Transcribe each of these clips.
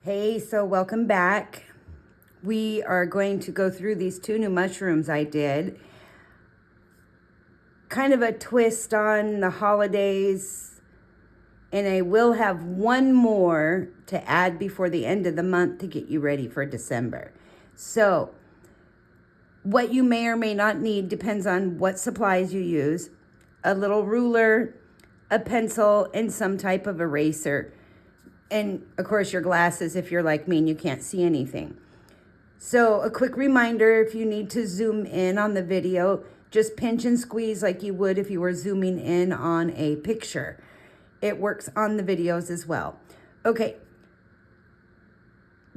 Hey, so welcome back. We are going to go through these two new mushrooms I did. Kind of a twist on the holidays. And I will have one more to add before the end of the month to get you ready for December. So, what you may or may not need depends on what supplies you use. A little ruler, a pencil, and some type of eraser. And of course your glasses if you're like me and you can't see anything. So a quick reminder, if you need to zoom in on the video, just pinch and squeeze like you would if you were zooming in on a picture. It works on the videos as well. Okay,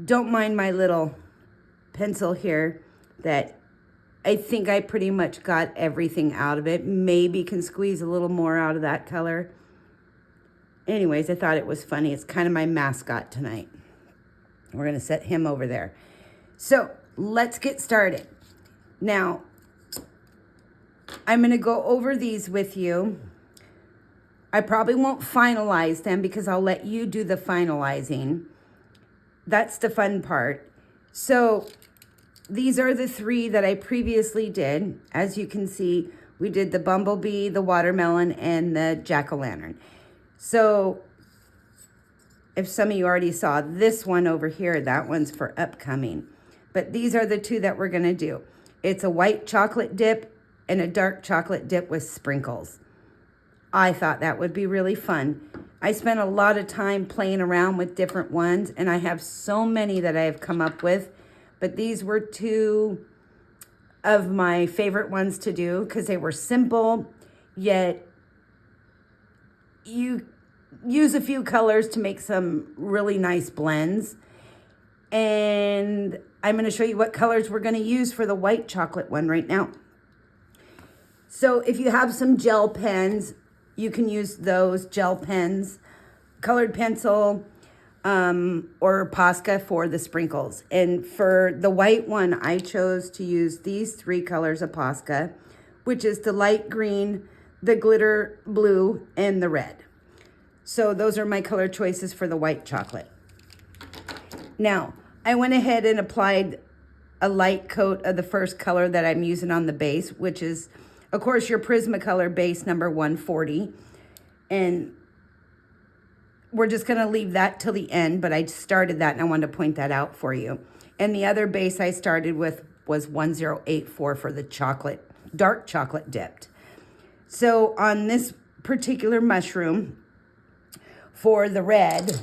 don't mind my little pencil here that I think I pretty much got everything out of it. Maybe can squeeze a little more out of that color. Anyways, I thought it was funny. It's kind of my mascot tonight. We're going to set him over there. So let's get started. Now, I'm going to go over these with you. I probably won't finalize them because I'll let you do the finalizing. That's the fun part. So these are the three that I previously did. As you can see, we did the bumblebee, the watermelon, and the jack-o'-lantern. So if some of you already saw this one over here, that one's for upcoming. But these are the two that we're going to do. It's a white chocolate dip and a dark chocolate dip with sprinkles. I thought that would be really fun. I spent a lot of time playing around with different ones, and I have so many that I have come up with. But these were two of my favorite ones to do because they were simple, yet you use a few colors to make some really nice blends. And I'm going to show you what colors we're going to use for the white chocolate one right now. So if you have some gel pens, you can use those gel pens, colored pencil, or Posca for the sprinkles. And for the white one, I chose to use these three colors of Posca, which is the light green, the glitter blue, and the red. So those are my color choices for the white chocolate. Now, I went ahead and applied a light coat of the first color that I'm using on the base, which is, of course, your Prismacolor base number 140. And we're just going to leave that till the end, but I started that and I wanted to point that out for you. And the other base I started with was 1084 for the chocolate, dark chocolate dipped. So on this particular mushroom, for the red,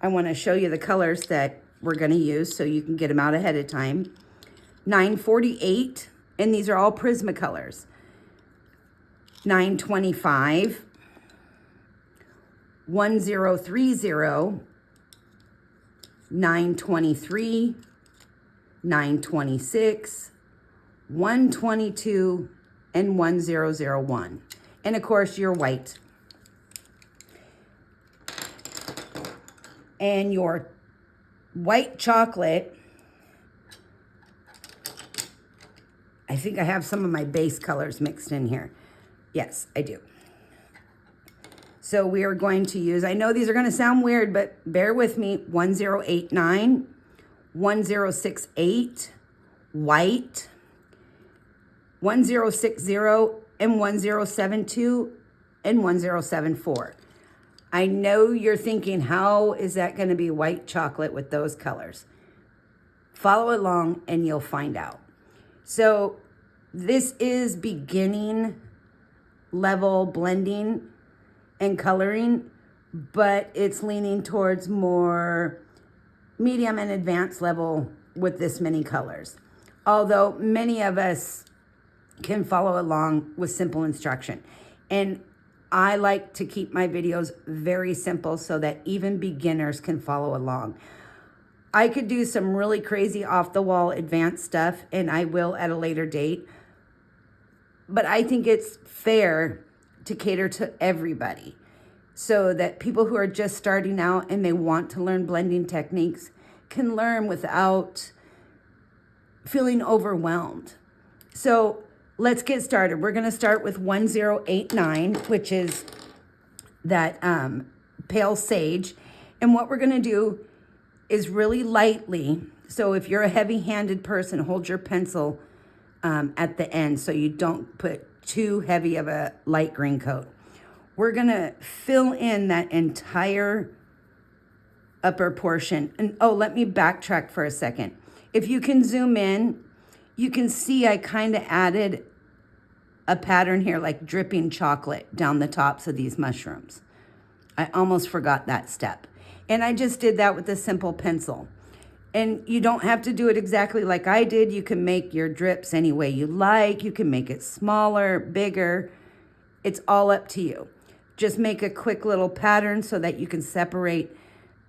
I want to show you the colors that we're going to use so you can get them out ahead of time. 948, and these are all Prismacolors. 925, 1030, 923, 926, 122, and 1001. And of course, your white. And your white chocolate, I think I have some of my base colors mixed in here. Yes, I do. So we are going to use, I know these are going to sound weird, but bear with me, 1089, 1068, white, 1060, and 1072, and 1074. I know you're thinking, how is that going to be white chocolate with those colors? Follow along and you'll find out. So this is beginning level blending and coloring, but it's leaning towards more medium and advanced level with this many colors. Although many of us can follow along with simple instruction. And I like to keep my videos very simple so that even beginners can follow along. I could do some really crazy off-the-wall advanced stuff, and I will at a later date. But I think it's fair to cater to everybody so that people who are just starting out and they want to learn blending techniques can learn without feeling overwhelmed. So let's get started. We're going to start with 1089, which is that pale sage. And what we're going to do is really lightly. So if you're a heavy-handed person, hold your pencil at the end so you don't put too heavy of a light green coat. We're gonna fill in that entire upper portion. And oh, let me backtrack for a second. If you can zoom in, you can see I kind of added a pattern here like dripping chocolate down the tops of these mushrooms. I almost forgot that step. And I just did that with a simple pencil. And you don't have to do it exactly like I did. You can make your drips any way you like. You can make it smaller, bigger. It's all up to you. Just make a quick little pattern so that you can separate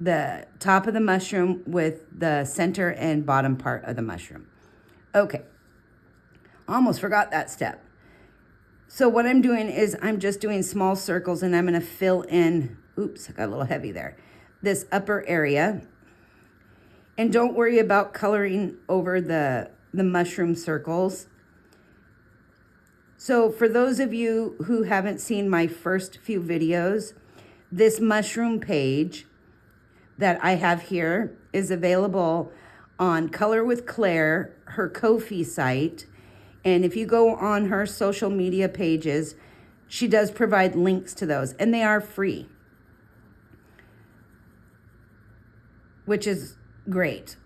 the top of the mushroom with the center and bottom part of the mushroom. Okay, almost forgot that step. So what I'm doing is I'm just doing small circles and I'm gonna fill in, oops, I got a little heavy there, this upper area. And don't worry about coloring over the mushroom circles. So for those of you who haven't seen my first few videos, this mushroom page that I have here is available on Color with Claire, her Kofi site. And if you go on her social media pages, she does provide links to those, and they are free, which is great.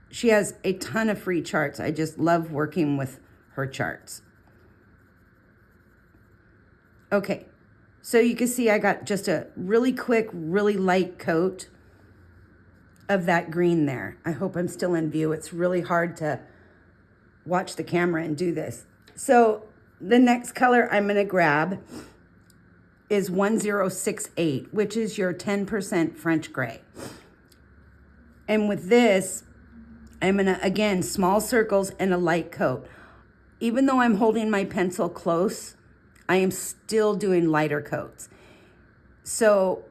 She has a ton of free charts. I just love working with her charts. Okay, so you can see I got just a really quick, really light coat of that green there. I hope I'm still in view. It's really hard to watch the camera and do this. So the next color I'm gonna grab is 1068, which is your 10% French gray. And with this, I'm gonna, again, small circles and a light coat. Even though I'm holding my pencil close, I am still doing lighter coats. So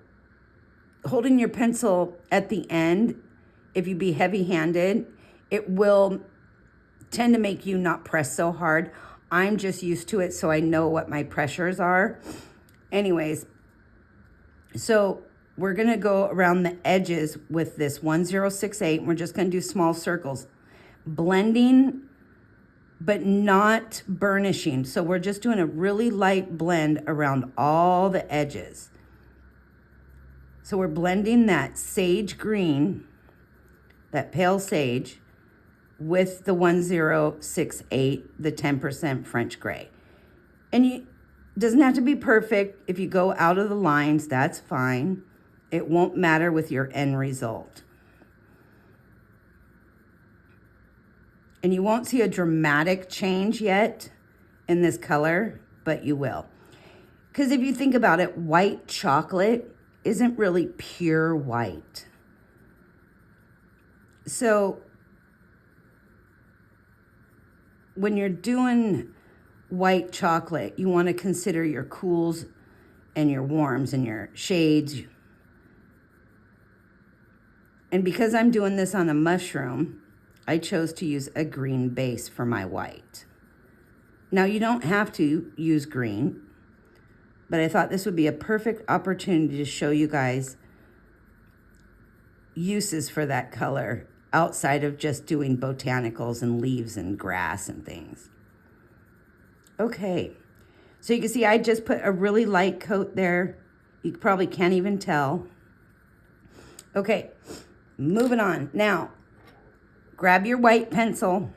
holding your pencil at the end, if you be heavy-handed, it will tend to make you not press so hard. I'm just used to it, so I know what my pressures are. Anyways, so we're gonna go around the edges with this 1068. We're just gonna do small circles, blending, but not burnishing. So we're just doing a really light blend around all the edges. So we're blending that sage green, that pale sage, with the 1068, the 10% French gray. And it doesn't have to be perfect. If you go out of the lines, that's fine. It won't matter with your end result. And you won't see a dramatic change yet in this color, but you will. Because if you think about it, white chocolate isn't really pure white. So when you're doing white chocolate, you want to consider your cools and your warms and your shades. And because I'm doing this on a mushroom, I chose to use a green base for my white. Now, you don't have to use green, but I thought this would be a perfect opportunity to show you guys uses for that color outside of just doing botanicals and leaves and grass and things. Okay, so you can see I just put a really light coat there. You probably can't even tell. Okay, moving on. Now, grab your white pencil,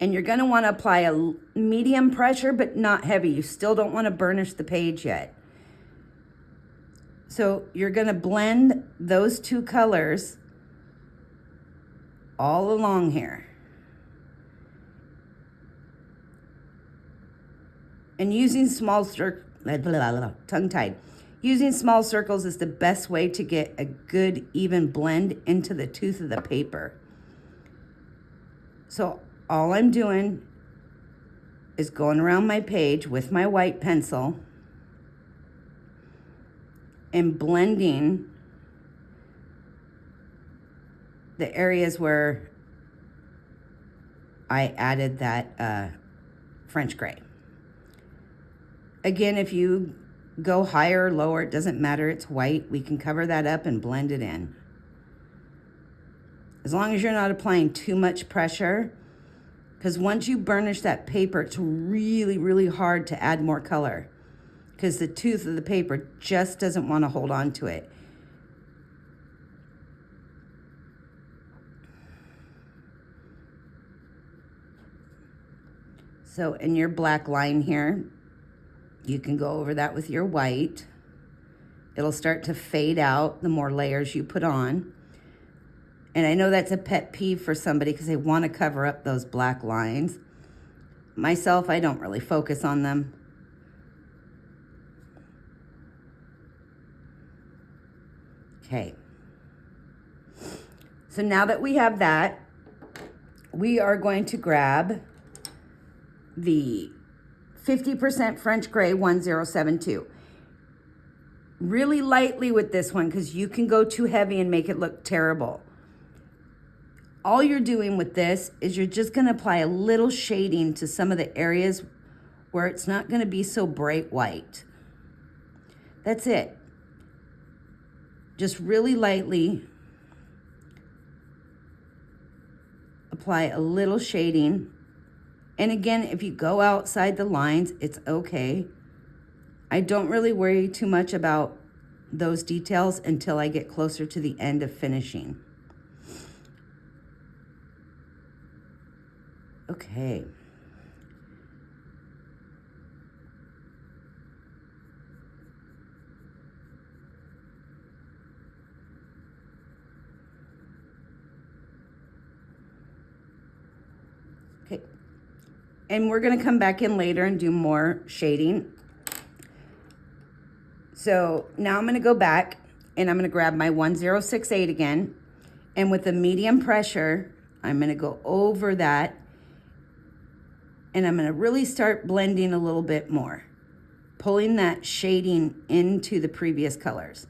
and you're gonna wanna apply a medium pressure, but not heavy. You still don't wanna burnish the page yet. So you're gonna blend those two colors all along here. And using small tongue-tied. Using small circles is the best way to get a good even blend into the tooth of the paper. So all I'm doing is going around my page with my white pencil and blending the areas where I added that French gray. Again, if you go higher or lower, it doesn't matter, it's white. We can cover that up and blend it in. as long as you're not applying too much pressure, because once you burnish that paper, it's really, really hard to add more color because the tooth of the paper just doesn't want to hold on to it. So in your black line here, you can go over that with your white. It'll start to fade out the more layers you put on. And I know that's a pet peeve for somebody because they want to cover up those black lines. Myself, I don't really focus on them. Okay. So now that we have that, we are going to grab the 50% French Gray 1072. Really lightly with this one because you can go too heavy and make it look terrible. All you're doing with this is you're just going to apply a little shading to some of the areas where it's not going to be so bright white. That's it. Just really lightly apply a little shading. And again, if you go outside the lines, it's okay. I don't really worry too much about those details until I get closer to the end of finishing. Okay. Okay. And we're going to come back in later and do more shading. So now I'm going to go back and I'm going to grab my 1068 again. And with the medium pressure, I'm going to go over that. And I'm going to really start blending a little bit more, pulling that shading into the previous colors.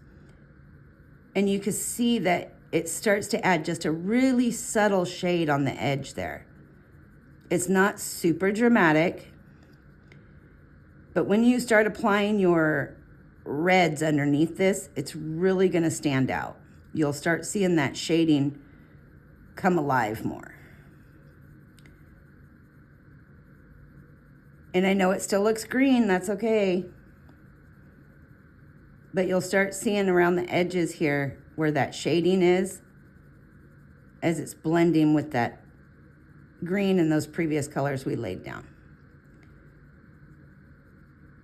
And you can see that it starts to add just a really subtle shade on the edge there. It's not super dramatic, but when you start applying your reds underneath this, it's really going to stand out. You'll start seeing that shading come alive more. And I know it still looks green, that's okay. But you'll start seeing around the edges here where that shading is as it's blending with that green and those previous colors we laid down.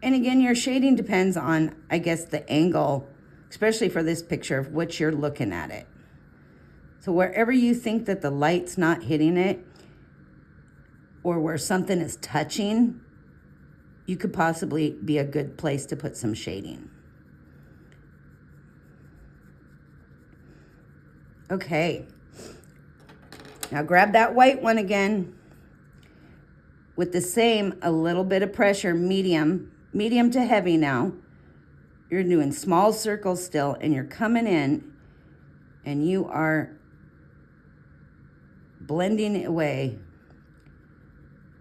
And again, your shading depends on, I guess, the angle, especially for this picture, of which you're looking at it. So wherever you think that the light's not hitting it, or where something is touching, you could possibly be a good place to put some shading. Okay. Now grab that white one again with the same, a little bit of pressure, medium to heavy now. You're doing small circles still, and you're coming in and you are blending away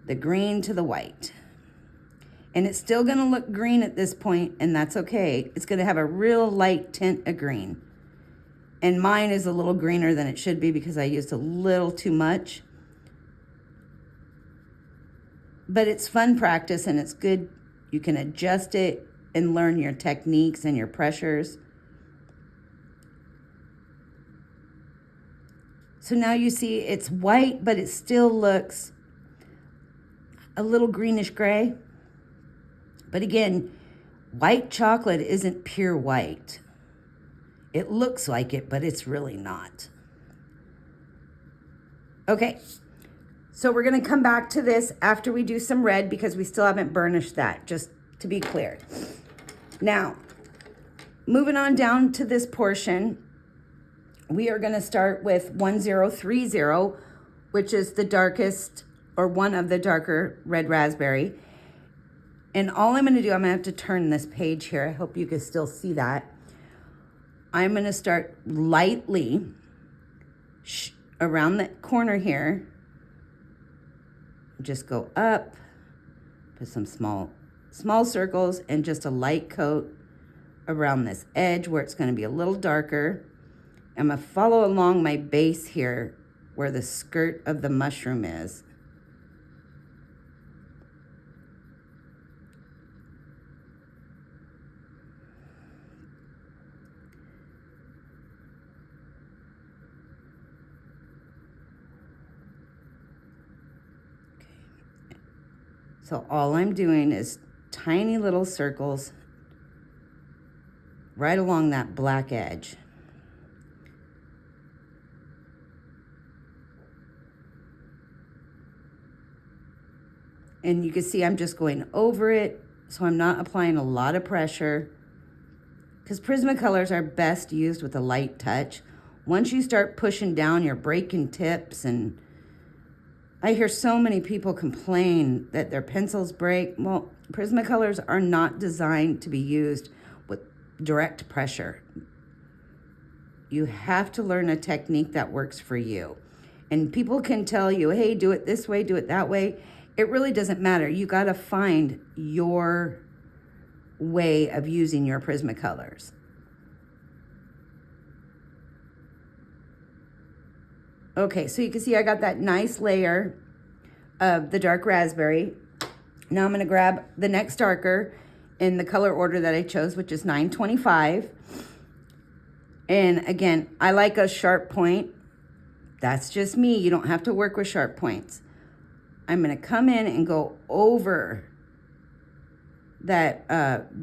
the green to the white. And it's still going to look green at this point, and that's okay. It's going to have a real light tint of green. And mine is a little greener than it should be because I used a little too much. But it's fun practice, and it's good. You can adjust it and learn your techniques and your pressures. So now you see it's white, but it still looks a little greenish gray. But again, white chocolate isn't pure white. It looks like it, but it's really not. Okay, so we're gonna come back to this after we do some red because we still haven't burnished that, just to be clear. Now, moving on down to this portion, we are gonna start with 1030, which is the darkest, or one of the darker red raspberry. And all I'm going to do, I'm going to have to turn this page here. I hope you can still see that. I'm going to start lightly around the corner here. Just go up, put some small circles, and just a light coat around this edge where it's going to be a little darker. I'm going to follow along my base here where the skirt of the mushroom is. So all I'm doing is tiny little circles right along that black edge. And you can see I'm just going over it, so I'm not applying a lot of pressure, because Prismacolors are best used with a light touch. Once you start pushing down, you're breaking tips, and I hear so many people complain that their pencils break. Well, Prismacolors are not designed to be used with direct pressure. You have to learn a technique that works for you. And people can tell you, hey, do it this way, do it that way. It really doesn't matter. You got to find your way of using your Prismacolors. Okay, so you can see I got that nice layer of the dark raspberry. Now I'm going to grab the next darker in the color order that I chose, which is 925. And again, I like a sharp point. That's just me. You don't have to work with sharp points. I'm going to come in and go over that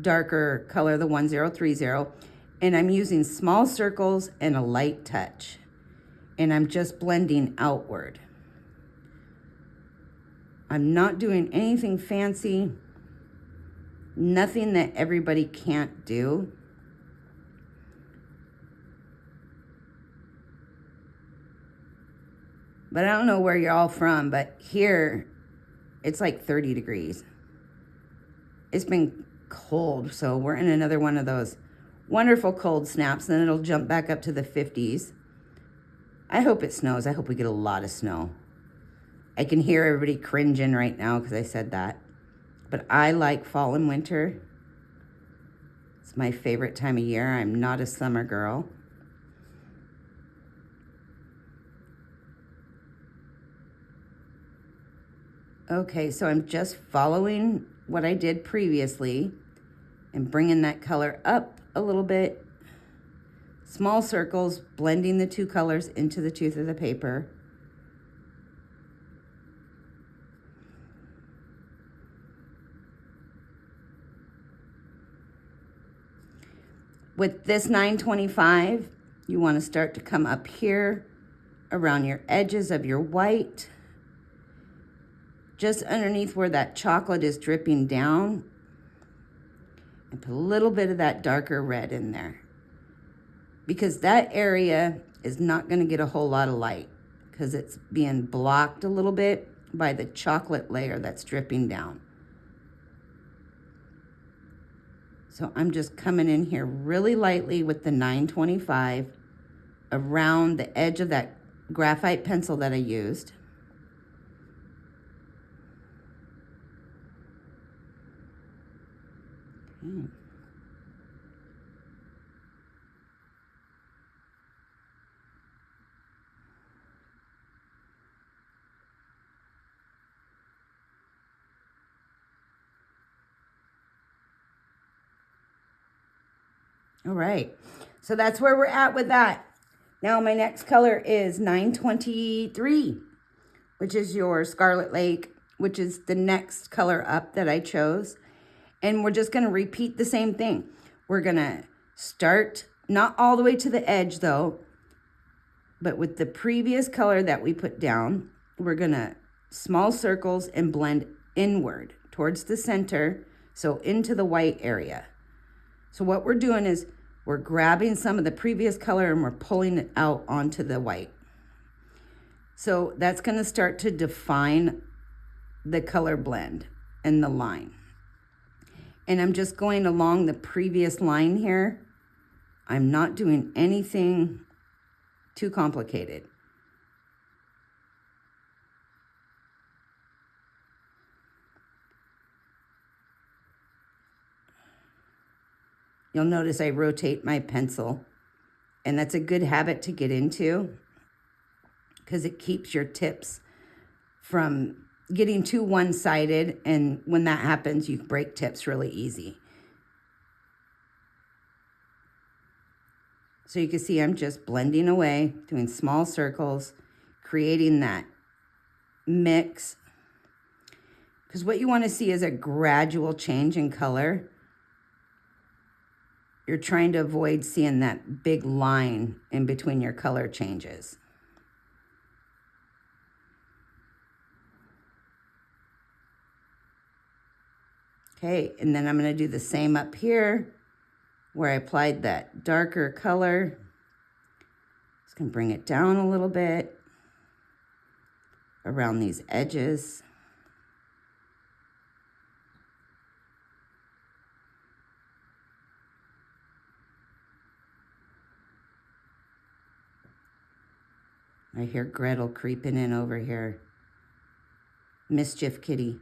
darker color, the 1030, and I'm using small circles and a light touch. And I'm just blending outward. I'm not doing anything fancy, nothing that everybody can't do. But I don't know where you're all from, but here it's like 30 degrees. It's been cold, so we're in another one of those wonderful cold snaps, and then it'll jump back up to the 50s. I hope it snows. I hope we get a lot of snow. I can hear everybody cringing right now because I said that. But I like fall and winter. It's my favorite time of year. I'm not a summer girl. Okay, so I'm just following what I did previously and bringing that color up a little bit. Small circles, blending the two colors into the tooth of the paper. With this 925, you want to start to come up here around your edges of your white, just underneath where that chocolate is dripping down, and put a little bit of that darker red in there, because that area is not going to get a whole lot of light because it's being blocked a little bit by the chocolate layer that's dripping down. So I'm just coming in here really lightly with the 925 around the edge of that graphite pencil that I used. Okay. All right, so that's where we're at with that. Now my next color is 923, which is your Scarlet Lake, which is the next color up that I chose. And we're just gonna repeat the same thing. We're gonna start, not all the way to the edge though, but with the previous color that we put down, we're gonna small circles and blend inward towards the center, so into the white area. So what we're doing is we're grabbing some of the previous color and we're pulling it out onto the white. So that's going to start to define the color blend and the line. And I'm just going along the previous line here. I'm not doing anything too complicated. You'll notice I rotate my pencil And that's a good habit to get into because it keeps your tips from getting too one-sided. And when that happens, you break tips really easy. So you can see I'm just blending away, doing small circles, creating that mix. Because what you want to see is a gradual change in color. You're trying to avoid seeing that big line in between your color changes. Okay, and then I'm going to do the same up here where I applied that darker color. Just going to bring it down a little bit around these edges. I hear Gretel creeping in over here. Mischief kitty.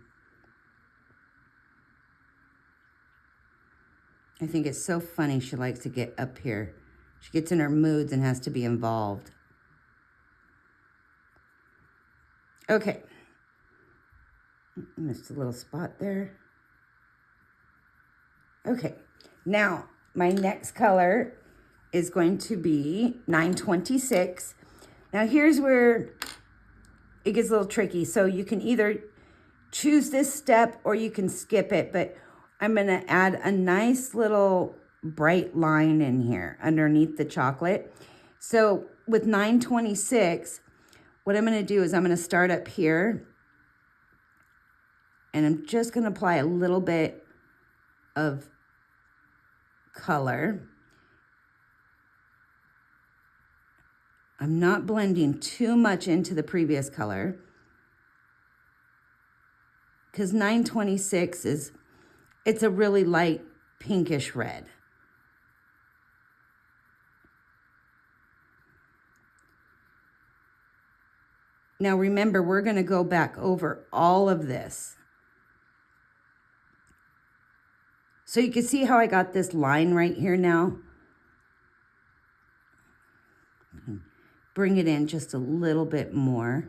I think it's so funny she likes to get up here. She gets in her moods and has to be involved. Okay. Missed a little spot there. Okay. Now, my next color is going to be 926. Now, here's where it gets a little tricky. So you can either choose this step or you can skip it, but I'm going to add a nice little bright line in here underneath the chocolate. So with 926, what I'm going to do is I'm going to start up here, and I'm just going to apply a little bit of color. I'm not blending too much into the previous color because 926 is, it's a really light pinkish red. Now remember, we're going to go back over all of this. So you can see how I got this line right here now. Bring it in just a little bit more.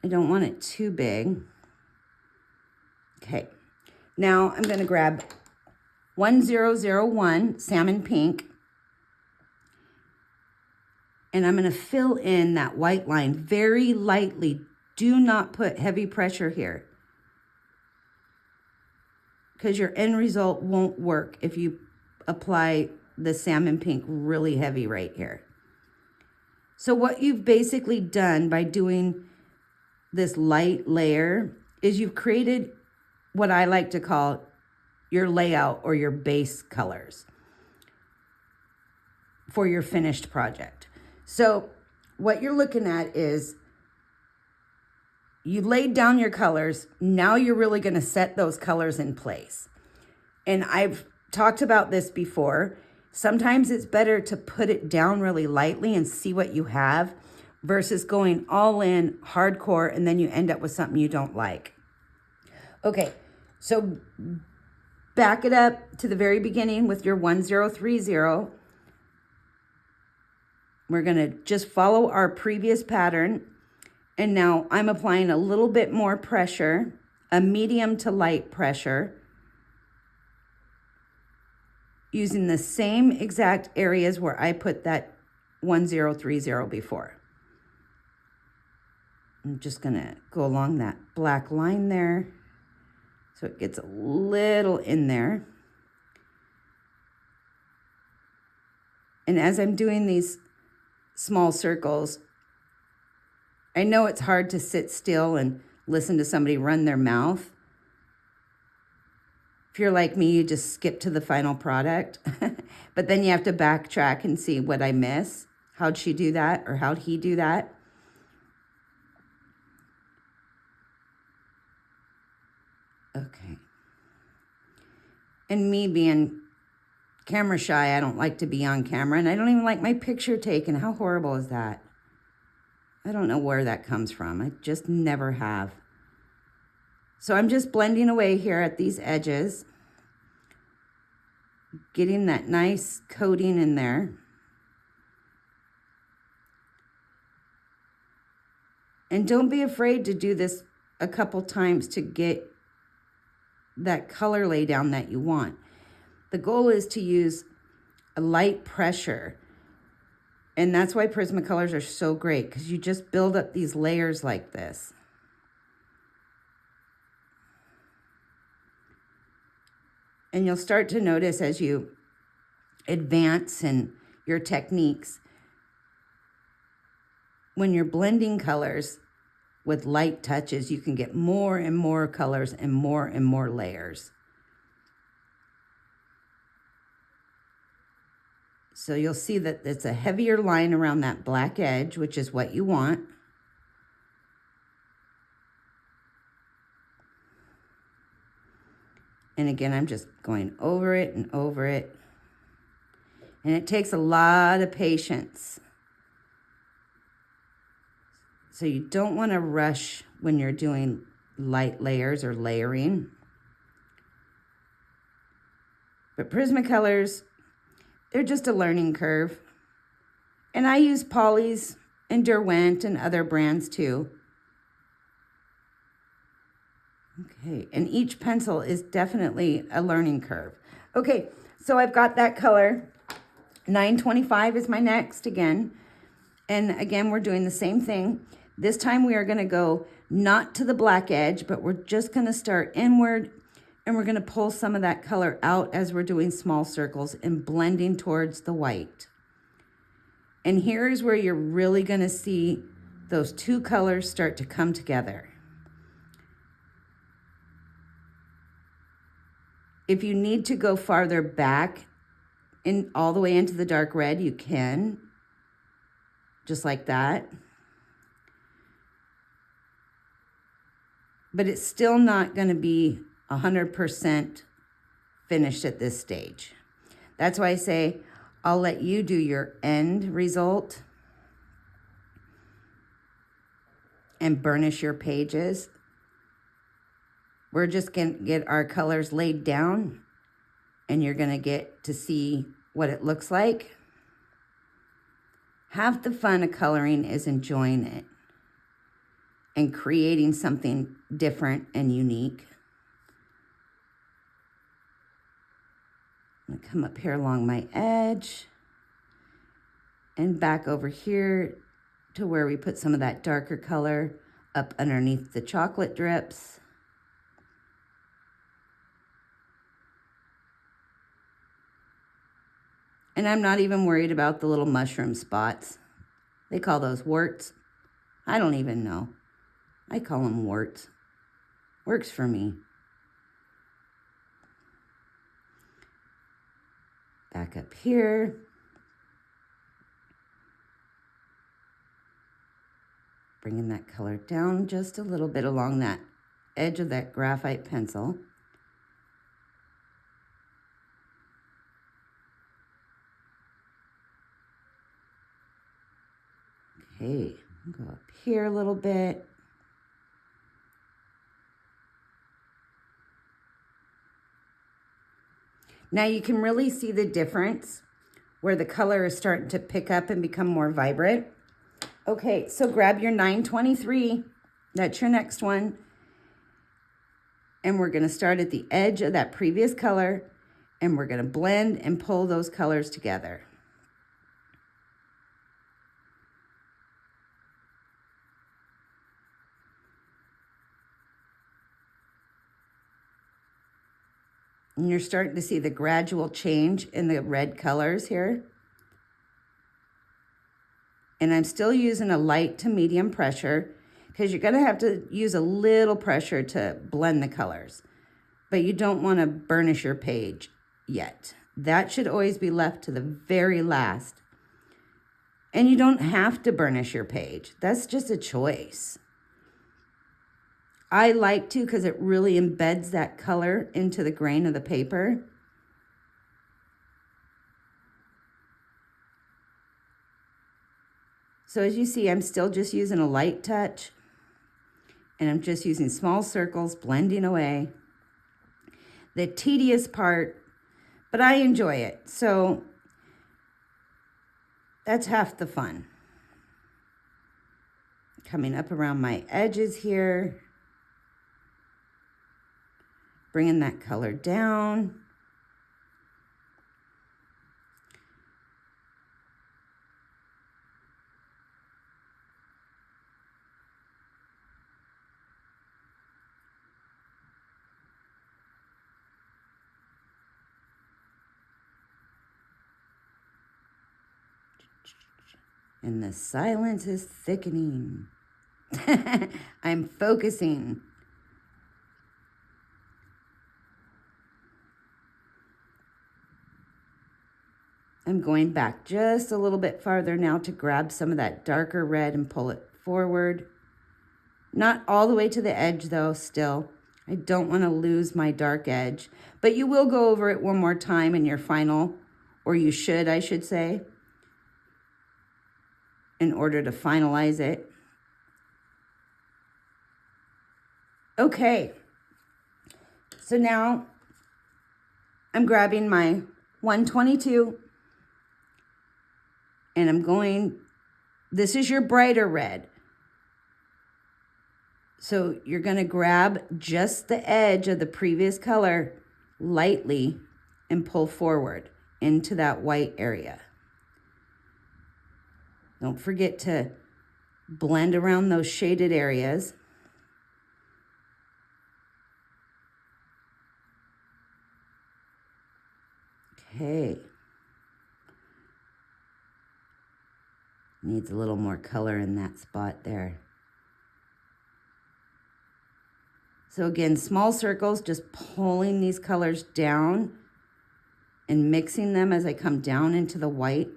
I don't want it too big. Okay. Now I'm going to grab 1001 Salmon Pink. And I'm going to fill in that white line very lightly. Do not put heavy pressure here, because your end result won't work if you apply the Salmon Pink really heavy right here. So what you've basically done by doing this light layer is you've created what I like to call your layout or your base colors for your finished project. So what you're looking at is you laid down your colors. Now you're really going to set those colors in place. And I've talked about this before. Sometimes it's better to put it down really lightly and see what you have versus going all in hardcore and then you end up with something you don't like. Okay, so back it up to the very beginning with your 1030. We're going to just follow our previous pattern. And now I'm applying a little bit more pressure, a medium to light pressure, using the same exact areas where I put that 1030 before. I'm just going to go along that black line there so it gets a little in there. And as I'm doing these small circles, I know it's hard to sit still and listen to somebody run their mouth. If you're like me, you just skip to the final product. But then you have to backtrack and see what I miss. How'd she do that? Or how'd he do that? Okay. And me being camera shy, I don't like to be on camera. And I don't even like my picture taken. How horrible is that? I don't know where that comes from. I just never have. So I'm just blending away here at these edges. getting that nice coating in there. And don't be afraid to do this a couple times to get that color lay down that you want. The goal is to use a light pressure. And that's why Prismacolors are so great, because you just build up these layers like this. And you'll start to notice as you advance in your techniques, when you're blending colors with light touches, you can get more and more colors and more layers. So you'll see that it's a heavier line around that black edge, which is what you want. And again, I'm just going over it and over it. And it takes a lot of patience. So you don't want to rush when you're doing light layers or layering. But Prismacolors, they're just a learning curve. And I use Polly's and Derwent and other brands too. Okay, and each pencil is definitely a learning curve. Okay, so I've got that color. 925 is my next again. And again, we're doing the same thing. This time we are going to go not to the black edge, but we're just going to start inward, and we're going to pull some of that color out as we're doing small circles and blending towards the white. And here's where you're really going to see those two colors start to come together. If you need to go farther back in all the way into the dark red, you can, just like that. But it's still not going to be 100% finished at this stage. That's why I say I'll let you do your end result and burnish your pages. We're just going to get our colors laid down, and you're going to get to see what it looks like. Half the fun of coloring is enjoying it and creating something different and unique. I'm going to come up here along my edge and back over here to where we put some of that darker color up underneath the chocolate drips. And I'm not even worried about the little mushroom spots. They call those warts. I don't even know. I call them warts. Works for me. Back up here. Bringing that color down just a little bit along that edge of that graphite pencil. Okay, go up here a little bit. Now you can really see the difference where the color is starting to pick up and become more vibrant. Okay, so grab your 923. That's your next one. And we're going to start at the edge of that previous color, and we're going to blend and pull those colors together. And you're starting to see the gradual change in the red colors here. And I'm still using a light to medium pressure because you're going to have to use a little pressure to blend the colors. But you don't want to burnish your page yet. That should always be left to the very last. And you don't have to burnish your page. That's just a choice. I like to because it really embeds that color into the grain of the paper. So as you see, I'm still just using a light touch, and I'm just using small circles, blending away. The tedious part but I enjoy it. So that's half the fun. Coming up around my edges here. Bringing that color down. And the silence is thickening. I'm focusing. I'm going back just a little bit farther now to grab some of that darker red and pull it forward. Not all the way to the edge though, still. I don't want to lose my dark edge, but you will go over it one more time in your final, or you should, I should say, in order to finalize it. Okay, so now I'm grabbing my 122 and I'm going, this is your brighter red. So you're gonna grab just the edge of the previous color lightly and pull forward into that white area. Don't forget to blend around those shaded areas. Okay. Needs a little more color in that spot there. So again, small circles, just pulling these colors down and mixing them as I come down into the white.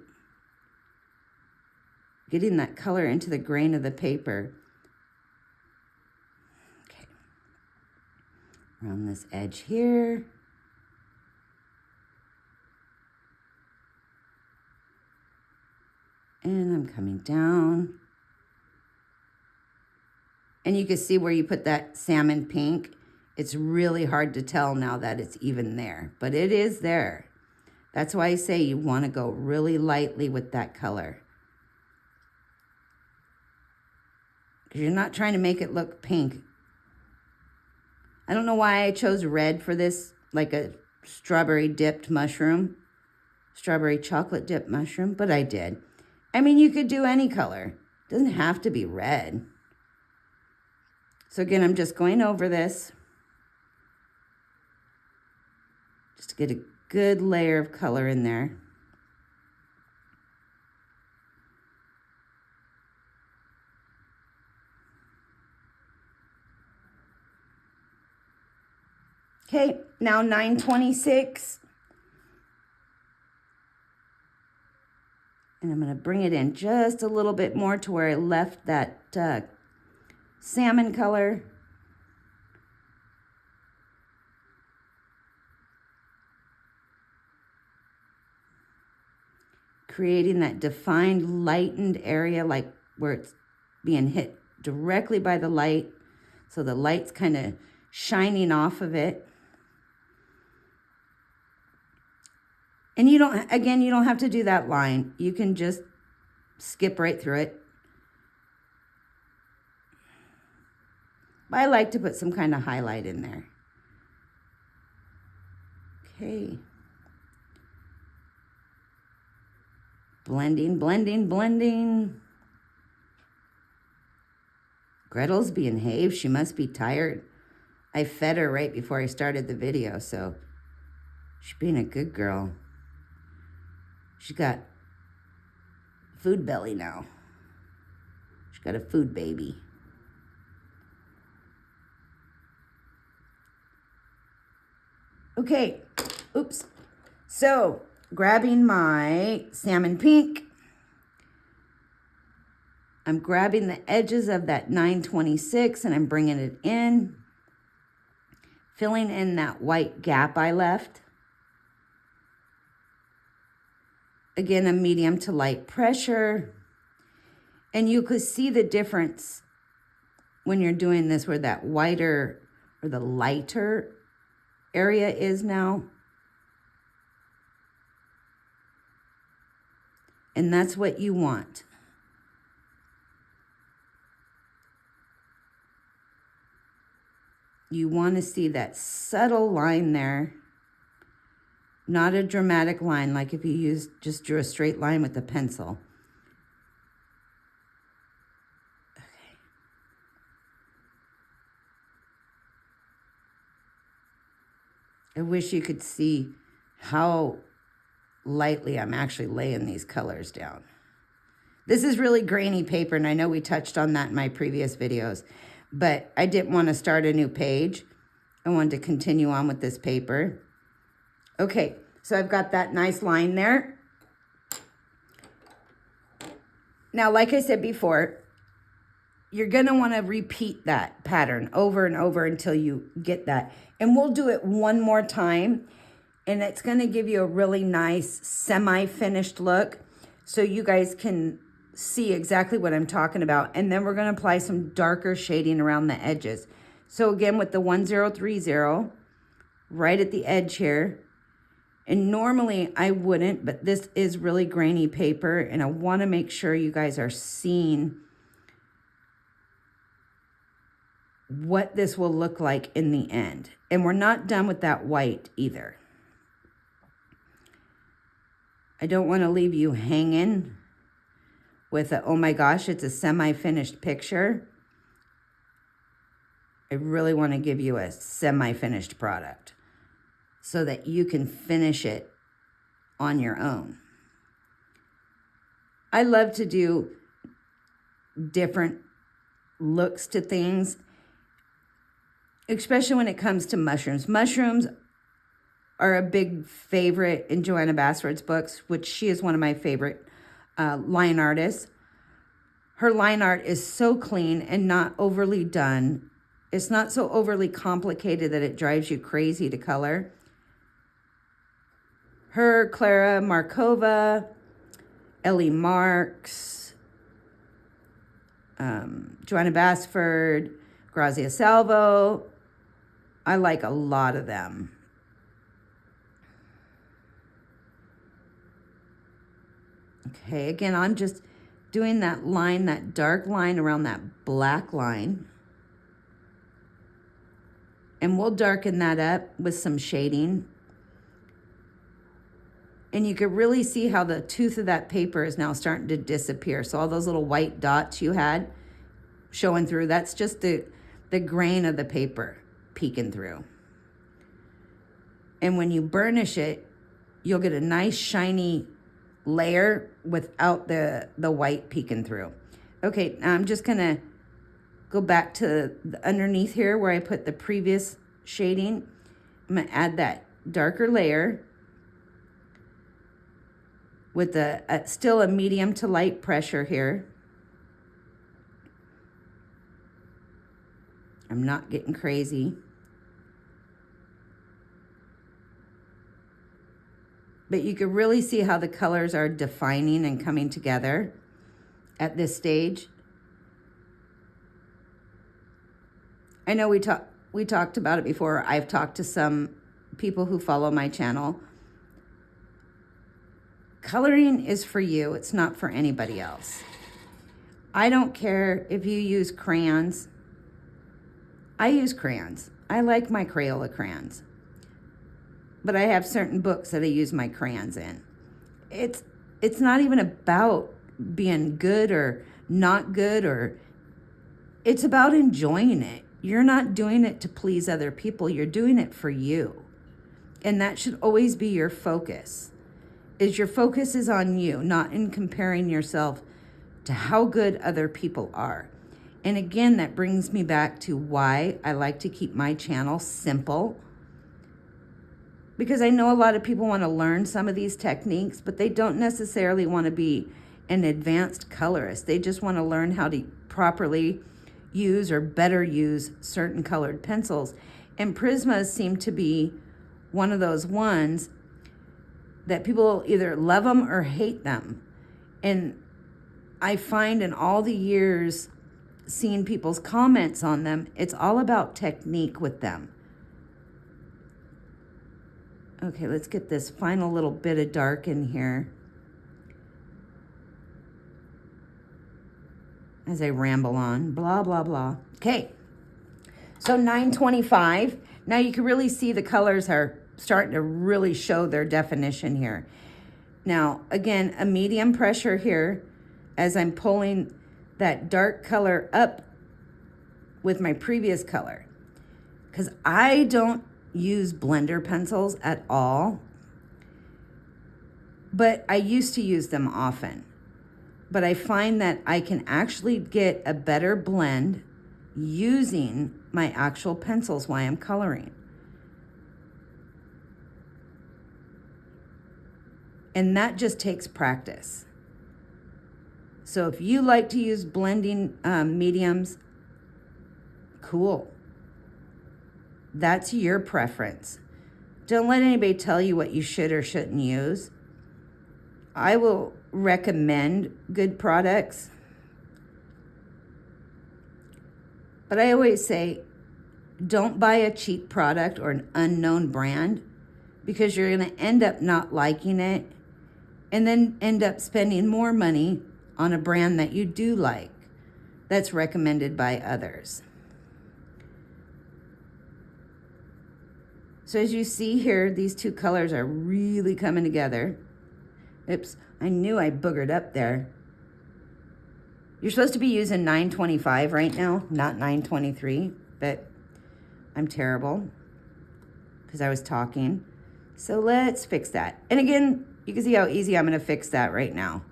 Getting that color into the grain of the paper. Okay. Around this edge here. And I'm coming down. And you can see where you put that salmon pink. It's really hard to tell now that it's even there, but it is there. That's why I say you want to go really lightly with that color. Because you're not trying to make it look pink. I don't know why I chose red for this, like a strawberry dipped mushroom, strawberry chocolate dipped mushroom, but I did. I mean, you could do any color. It doesn't have to be red. So again, I'm just going over this just to get a good layer of color in there. Okay, now 926. And I'm going to bring it in just a little bit more to where I left that salmon color. Creating that defined lightened area, like where it's being hit directly by the light. So the light's kind of shining off of it. And you don't, again, you don't have to do that line. You can just skip right through it. But I like to put some kind of highlight in there. Okay. Blending, blending, blending. Gretel's behaved. She must be tired. I fed her right before I started the video, so she's being a good girl. She's got food belly now. She's got a food baby. Okay, oops. So, grabbing my salmon pink. I'm grabbing the edges of that 926 and I'm bringing it in. Filling in that white gap I left. Again, a medium to light pressure. And you could see the difference when you're doing this where that whiter or the lighter area is now. And that's what you want. You want to see that subtle line there. Not a dramatic line like if you just drew a straight line with a pencil. Okay. I wish you could see how lightly I'm actually laying these colors down. This is really grainy paper, and I know we touched on that in my previous videos, but I didn't want to start a new page. I wanted to continue on with this paper. Okay, so I've got that nice line there. Now, like I said before, you're going to want to repeat that pattern over and over until you get that. And we'll do it one more time, and it's going to give you a really nice semi-finished look so you guys can see exactly what I'm talking about. And then we're going to apply some darker shading around the edges. So again, with the 1030, right at the edge here. And normally I wouldn't, but this is really grainy paper, and I want to make sure you guys are seeing what this will look like in the end. And we're not done with that white either. I don't want to leave you hanging with a, oh my gosh, it's a semi-finished picture. I really want to give you a semi-finished product so that you can finish it on your own. I love to do different looks to things, especially when it comes to mushrooms. Mushrooms are a big favorite in Joanna Bassford's books, which she is one of my favorite line artists. Her line art is so clean and not overly done. It's not so overly complicated that it drives you crazy to color. Her, Clara Markova, Ellie Marks, Joanna Bassford, Grazia Salvo. I like a lot of them. Okay, again, I'm just doing that line, that dark line around that black line. And we'll darken that up with some shading. And you can really see how the tooth of that paper is now starting to disappear. So all those little white dots you had showing through, that's just the grain of the paper peeking through. And when you burnish it, you'll get a nice shiny layer without the white peeking through. Okay, now I'm just gonna go back to the underneath here where I put the previous shading. I'm gonna add that darker layer with still a medium to light pressure here. I'm not getting crazy. But you can really see how the colors are defining and coming together at this stage. I know we talked about it before. I've talked to some people who follow my channel. Coloring is for you. It's not for anybody else. I don't care if you use crayons. I use crayons. I like my Crayola crayons. But I have certain books that I use my crayons in. It's not even about being good or not good, or it's about enjoying it. You're not doing it to please other people. You're doing it for you. And that should always be your focus. Your focus is on you, not in comparing yourself to how good other people are. And again, that brings me back to why I like to keep my channel simple. Because I know a lot of people want to learn some of these techniques, but they don't necessarily want to be an advanced colorist. They just want to learn how to properly use or better use certain colored pencils. And Prismas seem to be one of those ones that people either love them or hate them. And I find in all the years seeing people's comments on them, it's all about technique with them. Okay, let's get this final little bit of dark in here. as I ramble on, blah, blah, blah. Okay, so 925. Now you can really see the colors are starting to really show their definition here. Now, again, a medium pressure here as I'm pulling that dark color up with my previous color. Because I don't use blender pencils at all, but I used to use them often. But I find that I can actually get a better blend using my actual pencils while I'm coloring. And that just takes practice. So if you like to use blending mediums, cool. That's your preference. Don't let anybody tell you what you should or shouldn't use. I will recommend good products, but I always say, don't buy a cheap product or an unknown brand, because you're going to end up not liking it and then end up spending more money on a brand that you do like, that's recommended by others. So as you see here, these two colors are really coming together. Oops, I knew I boogered up there. You're supposed to be using 925 right now, not 923, but I'm terrible because I was talking. So let's fix that. And again, you can see how easy I'm gonna fix that right now.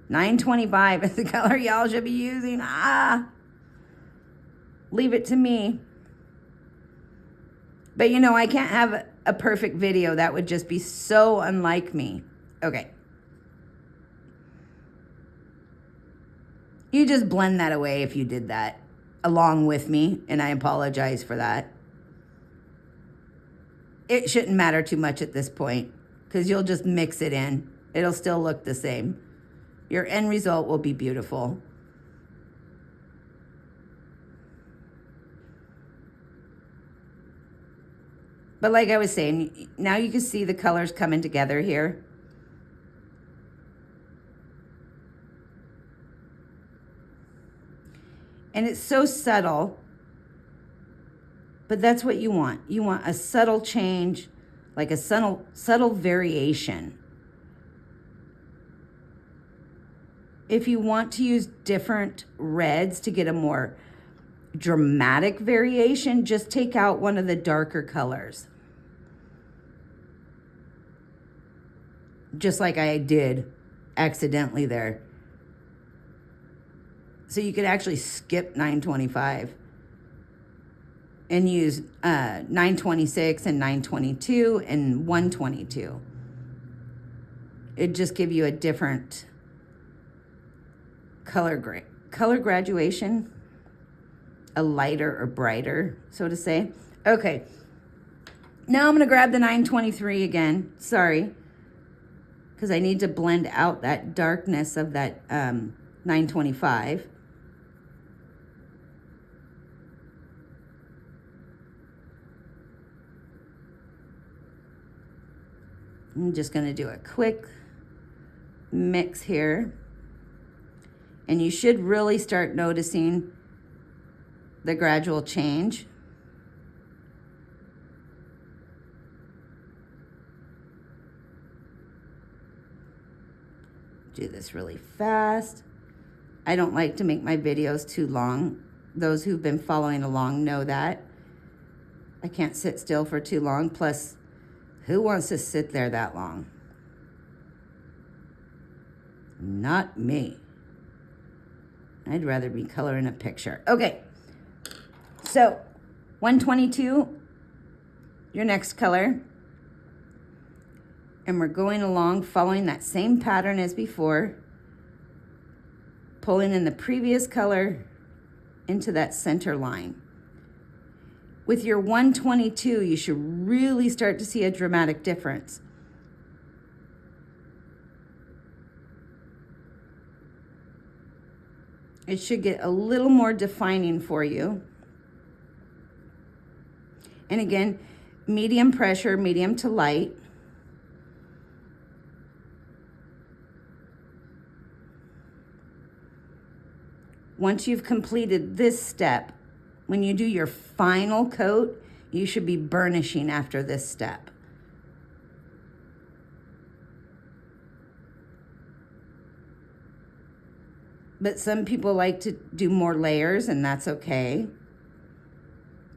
925 is the color y'all should be using. Leave it to me. But you know, I can't have a perfect video. That would just be so unlike me. Okay. You just blend that away if you did that along with me, and I apologize for that. It shouldn't matter too much at this point because you'll just mix it in. It'll still look the same. Your end result will be beautiful. But like I was saying, now you can see the colors coming together here. And it's so subtle, but that's what you want. You want a subtle change, like a subtle variation. If you want to use different reds to get a more dramatic variation, just take out one of the darker colors. Just like I did accidentally there. So you could actually skip 925 and use 926 and 922 and 122. It'd just give you a different color graduation, a lighter or brighter, so to say. Okay, now I'm gonna grab the 923 again, sorry, because I need to blend out that darkness of that 925. I'm just gonna do a quick mix here. And you should really start noticing the gradual change. Do this really fast. I don't like to make my videos too long. Those who've been following along know that. I can't sit still for too long. Plus, who wants to sit there that long? Not me. I'd rather be coloring a picture. Okay, so 122, your next color. And we're going along following that same pattern as before, pulling in the previous color into that center line. With your 122, you should really start to see a dramatic difference. It should get a little more defining for you. And again, medium pressure, medium to light. once you've completed this step, when you do your final coat, you should be burnishing after this step. But some people like to do more layers, and that's okay.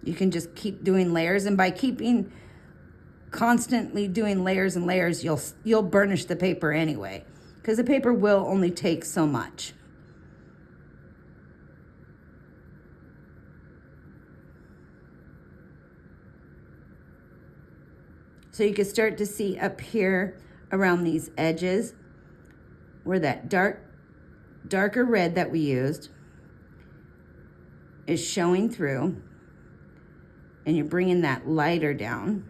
You can just keep doing layers, and by constantly doing layers and layers, you'll burnish the paper anyway, because the paper will only take so much. So you can start to see up here around these edges where that darker red that we used is showing through, and you're bringing that lighter down.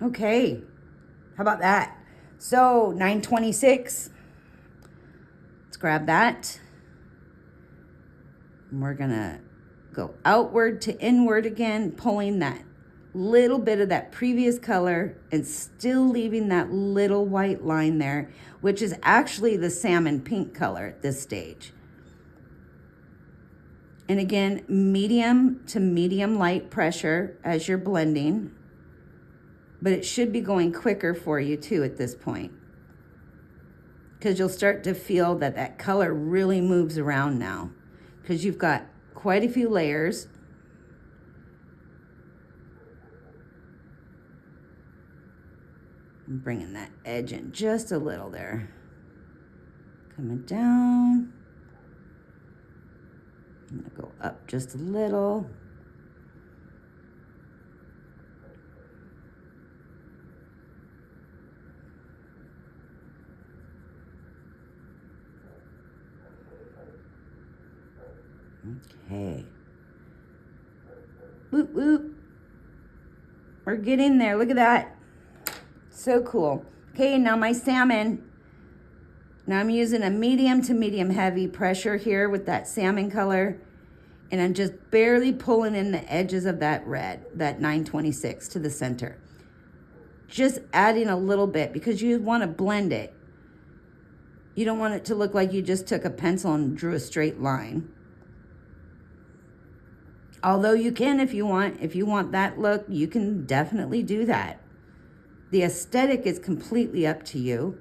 Okay, how about that? So 926, let's grab that. And we're gonna go outward to inward again, pulling that little bit of that previous color and still leaving that little white line there, which is actually the salmon pink color at this stage. And again, medium to medium light pressure as you're blending, but it should be going quicker for you too at this point, because you'll start to feel that that color really moves around now, because you've got quite a few layers. I'm bringing that edge in just a little there. Coming down. I'm gonna go up just a little. Okay. Whoop, whoop. We're getting there. Look at that. So cool. Okay, now my salmon. Now I'm using a medium to medium heavy pressure here with that salmon color. And I'm just barely pulling in the edges of that red, that 926 to the center. Just adding a little bit because you want to blend it. You don't want it to look like you just took a pencil and drew a straight line. Although you can if you want. If you want that look, you can definitely do that. The aesthetic is completely up to you.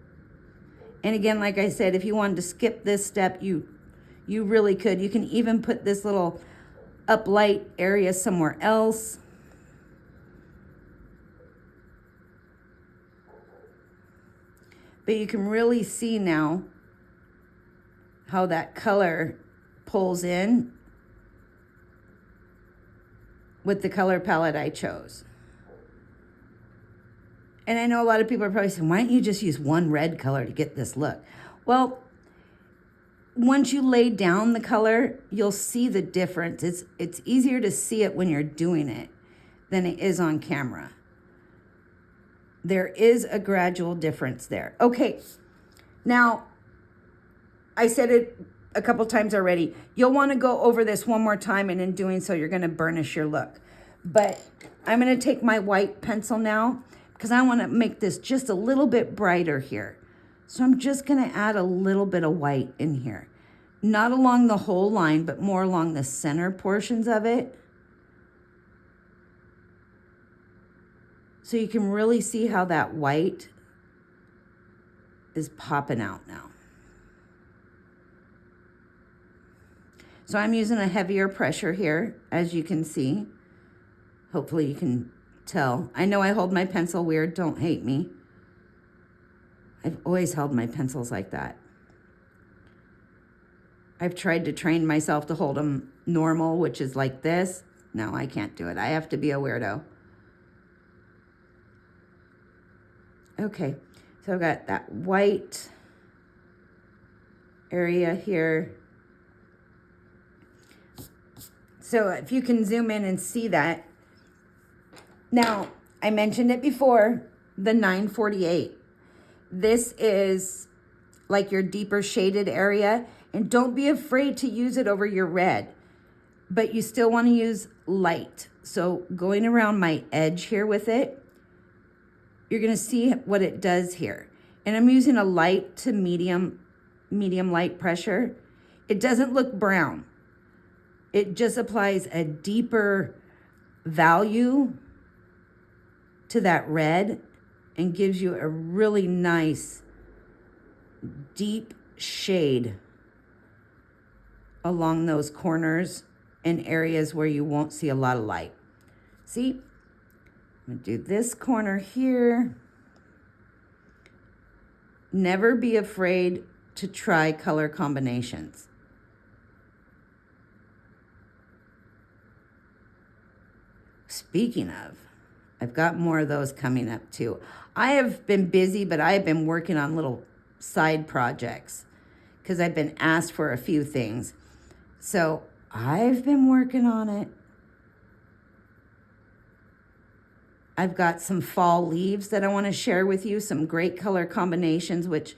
And again, like I said, if you wanted to skip this step, you really could. You can even put this little uplight area somewhere else. But you can really see now how that color pulls in with the color palette I chose. And I know a lot of people are probably saying, why don't you just use one red color to get this look? Well, once you lay down the color, you'll see the difference. It's easier to see it when you're doing it than it is on camera. There is a gradual difference there. Okay, now, I said it a couple times already. You'll want to go over this one more time, and in doing so, you're going to burnish your look. But I'm going to take my white pencil now, because I want to make this just a little bit brighter here. So I'm just going to add a little bit of white in here. Not along the whole line, but more along the center portions of it. So you can really see how that white is popping out now. So I'm using a heavier pressure here, as you can see. Hopefully you can tell. I know I hold my pencil weird, don't hate me. I've always held my pencils like that. I've tried to train myself to hold them normal, which is like this. No, I can't do it. I have to be a weirdo. Okay, so I've got that white area here. So if you can zoom in and see that. Now, I mentioned it before, the 948. This is like your deeper shaded area, and don't be afraid to use it over your red, but you still want to use light. So going around my edge here with it, you're going to see what it does here. And I'm using a light to medium medium light pressure. It doesn't look brown. It just applies a deeper value to that red and gives you a really nice deep shade along those corners and areas where you won't see a lot of light. See, I'm gonna do this corner here. Never be afraid to try color combinations. Speaking of, I've got more of those coming up too. I have been busy, but I have been working on little side projects because I've been asked for a few things. So I've been working on it. I've got some fall leaves that I want to share with you, some great color combinations, which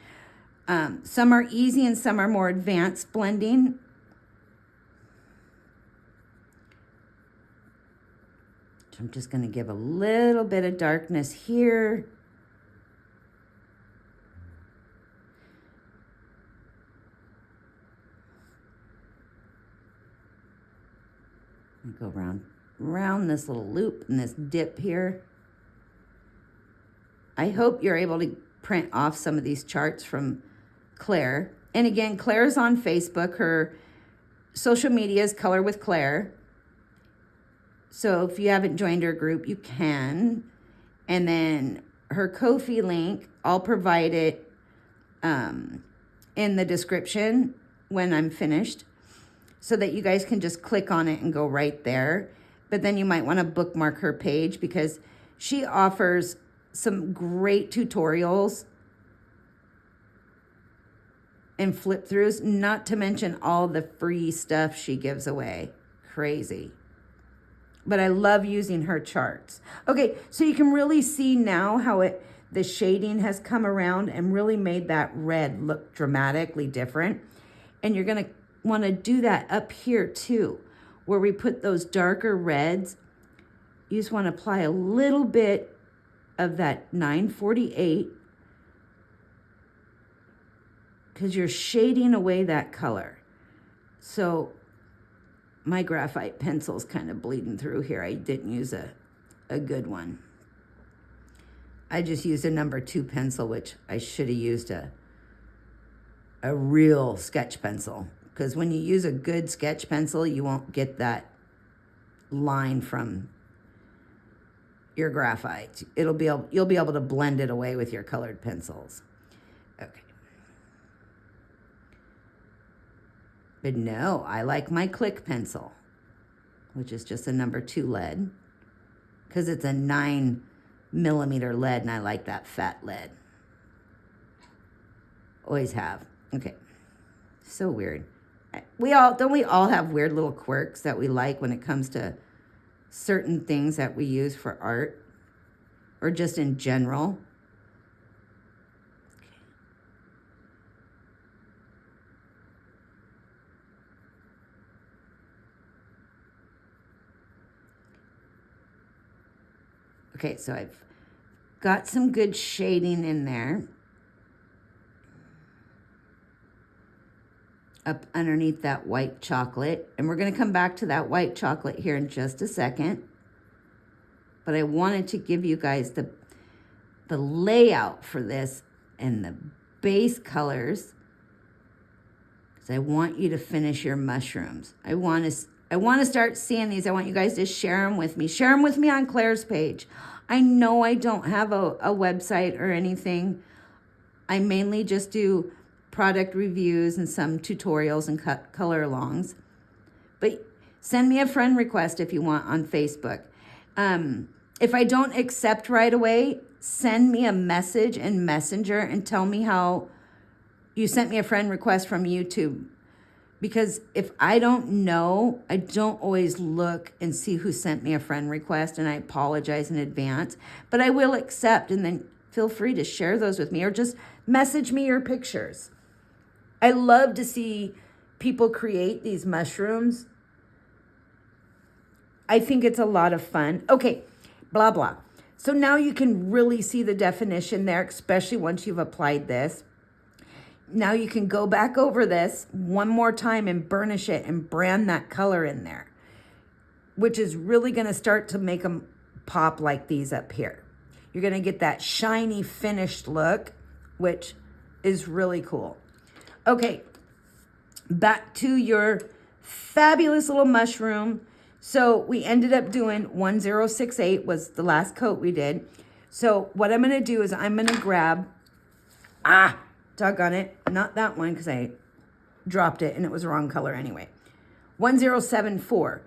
some are easy and some are more advanced blending. So I'm just going to give a little bit of darkness here. Go around this little loop and this dip here. I hope you're able to print off some of these charts from Claire. And again, Claire's on Facebook. Her social media is Color with Claire. So if you haven't joined her group, you can. And then her Kofi link, I'll provide it in the description when I'm finished, so that you guys can just click on it and go right there. But then you might want to bookmark her page because she offers some great tutorials and flip throughs, not to mention all the free stuff she gives away. Crazy. But I love using her charts. Okay, so you can really see now how the shading has come around and really made that red look dramatically different. And you're gonna want to do that up here too, where we put those darker reds. You just want to apply a little bit of that 948 because you're shading away that color. So my graphite pencil's kind of bleeding through here. I didn't use a good one. I just used a number 2 pencil, which I should have used a real sketch pencil. Because when you use a good sketch pencil, you won't get that line from your graphite. You'll be able to blend it away with your colored pencils. Okay. But no, I like my Click pencil, which is just a number 2 lead, because it's a 9mm lead, and I like that fat lead. Always have. Okay. So weird. Don't we all have weird little quirks that we like when it comes to certain things that we use for art or just in general? Okay, so I've got some good shading in there. Up underneath that white chocolate. And we're going to come back to that white chocolate here in just a second. But I wanted to give you guys the layout for this and the base colors, because I want you to finish your mushrooms. I want to start seeing these. I want you guys to share them with me. Share them with me on Claire's page. I know I don't have a website or anything. I mainly just do product reviews and some tutorials and color alongs. But send me a friend request if you want on Facebook. If I don't accept right away, send me a message in Messenger and tell me how you sent me a friend request from YouTube. Because if I don't know, I don't always look and see who sent me a friend request, and I apologize in advance. But I will accept, and then feel free to share those with me or just message me your pictures. I love to see people create these mushrooms. I think it's a lot of fun. Okay, blah, blah. So now you can really see the definition there, especially once you've applied this. Now you can go back over this one more time and burnish it and brand that color in there, which is really going to start to make them pop like these up here. You're going to get that shiny finished look, which is really cool. Okay, back to your fabulous little mushroom. So we ended up doing 1068 was the last coat we did. So what I'm going to do is I'm going to grab, doggone it, not that one because I dropped it and it was the wrong color anyway. 1074.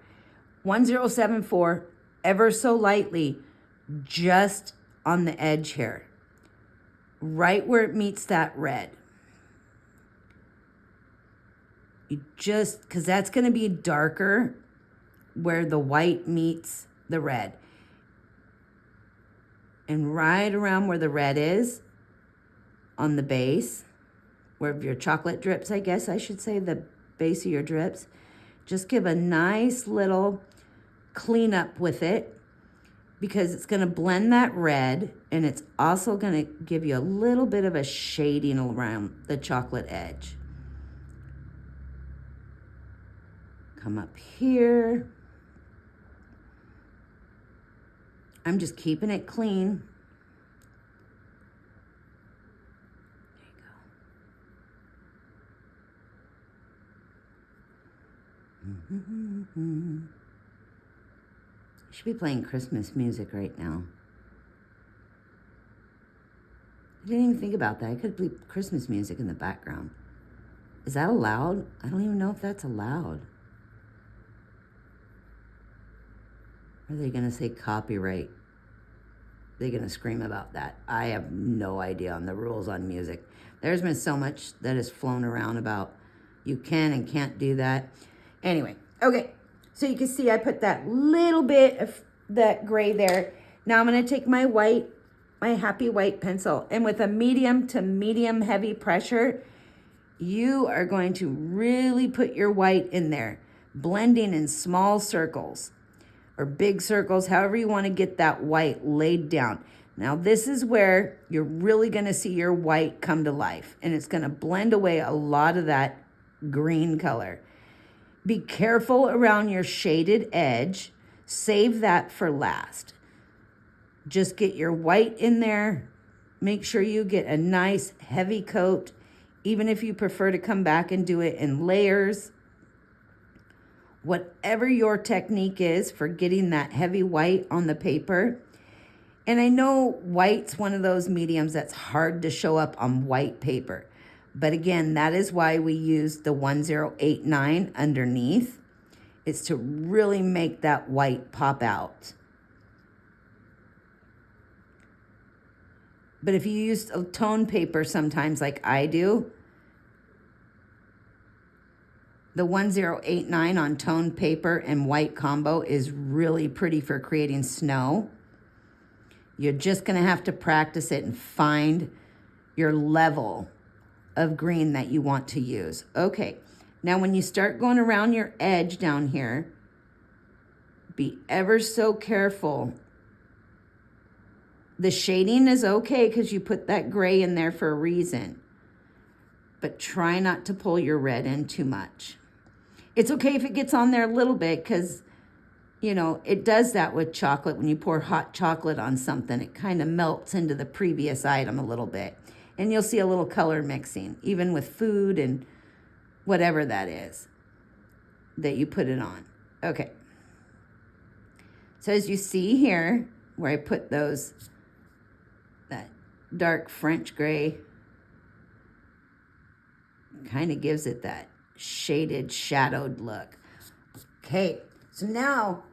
1074, ever so lightly, just on the edge here, right where it meets that red. You just, because that's going to be darker where the white meets the red. And right around where the red is, on the base, where your chocolate drips, I guess I should say, the base of your drips, just give a nice little cleanup with it, because it's going to blend that red, and it's also going to give you a little bit of a shading around the chocolate edge. Come up here. I'm just keeping it clean. There you go. Should be playing Christmas music right now. I didn't even think about that. I could play Christmas music in the background. Is that allowed? I don't even know if that's allowed. Are they going to say copyright? They're going to scream about that. I have no idea on the rules on music. There's been so much that has flown around about you can and can't do that. Anyway, okay. So you can see I put that little bit of that gray there. Now I'm going to take my white, my happy white pencil, and with a medium to medium heavy pressure, you are going to really put your white in there, blending in small circles or big circles, however you want to get that white laid down. Now this is where you're really going to see your white come to life, and it's going to blend away a lot of that green color. Be careful around your shaded edge. Save that for last. Just get your white in there. Make sure you get a nice heavy coat, even if you prefer to come back and do it in layers. Whatever your technique is for getting that heavy white on the paper. And I know white's one of those mediums that's hard to show up on white paper. But again, that is why we use the 1089 underneath. It's to really make that white pop out. But if you use a tone paper sometimes like I do, the 1089 on tone paper and white combo is really pretty for creating snow. You're just going to have to practice it and find your level of green that you want to use. Okay, now when you start going around your edge down here, be ever so careful. The shading is okay because you put that gray in there for a reason, but try not to pull your red in too much. It's okay if it gets on there a little bit because, you know, it does that with chocolate. When you pour hot chocolate on something, it kind of melts into the previous item a little bit. And you'll see a little color mixing, even with food and whatever that is that you put it on. Okay. So as you see here, where I put those, that dark French gray kind of gives it that shaded, shadowed look. Okay, so now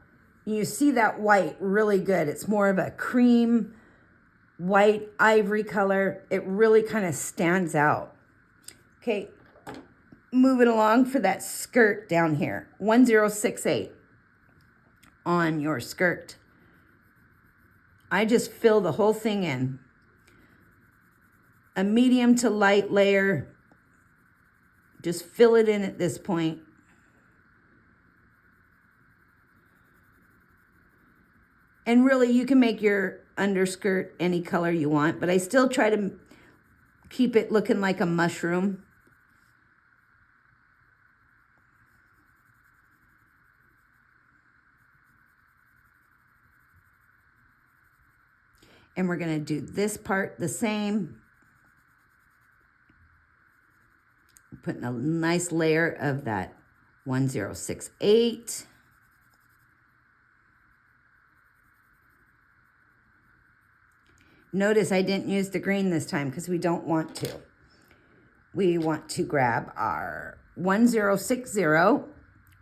you see that white really good. It's more of a cream white ivory color. It really kind of stands out. Okay, moving along for that skirt down here. 1068 on your skirt. I just fill the whole thing in. A medium to light layer. Just fill it in at this point. And really, you can make your underskirt any color you want, but I still try to keep it looking like a mushroom. And we're going to do this part the same. Putting a nice layer of that 1068. Notice I didn't use the green this time because we don't want to. We want to grab our 1060,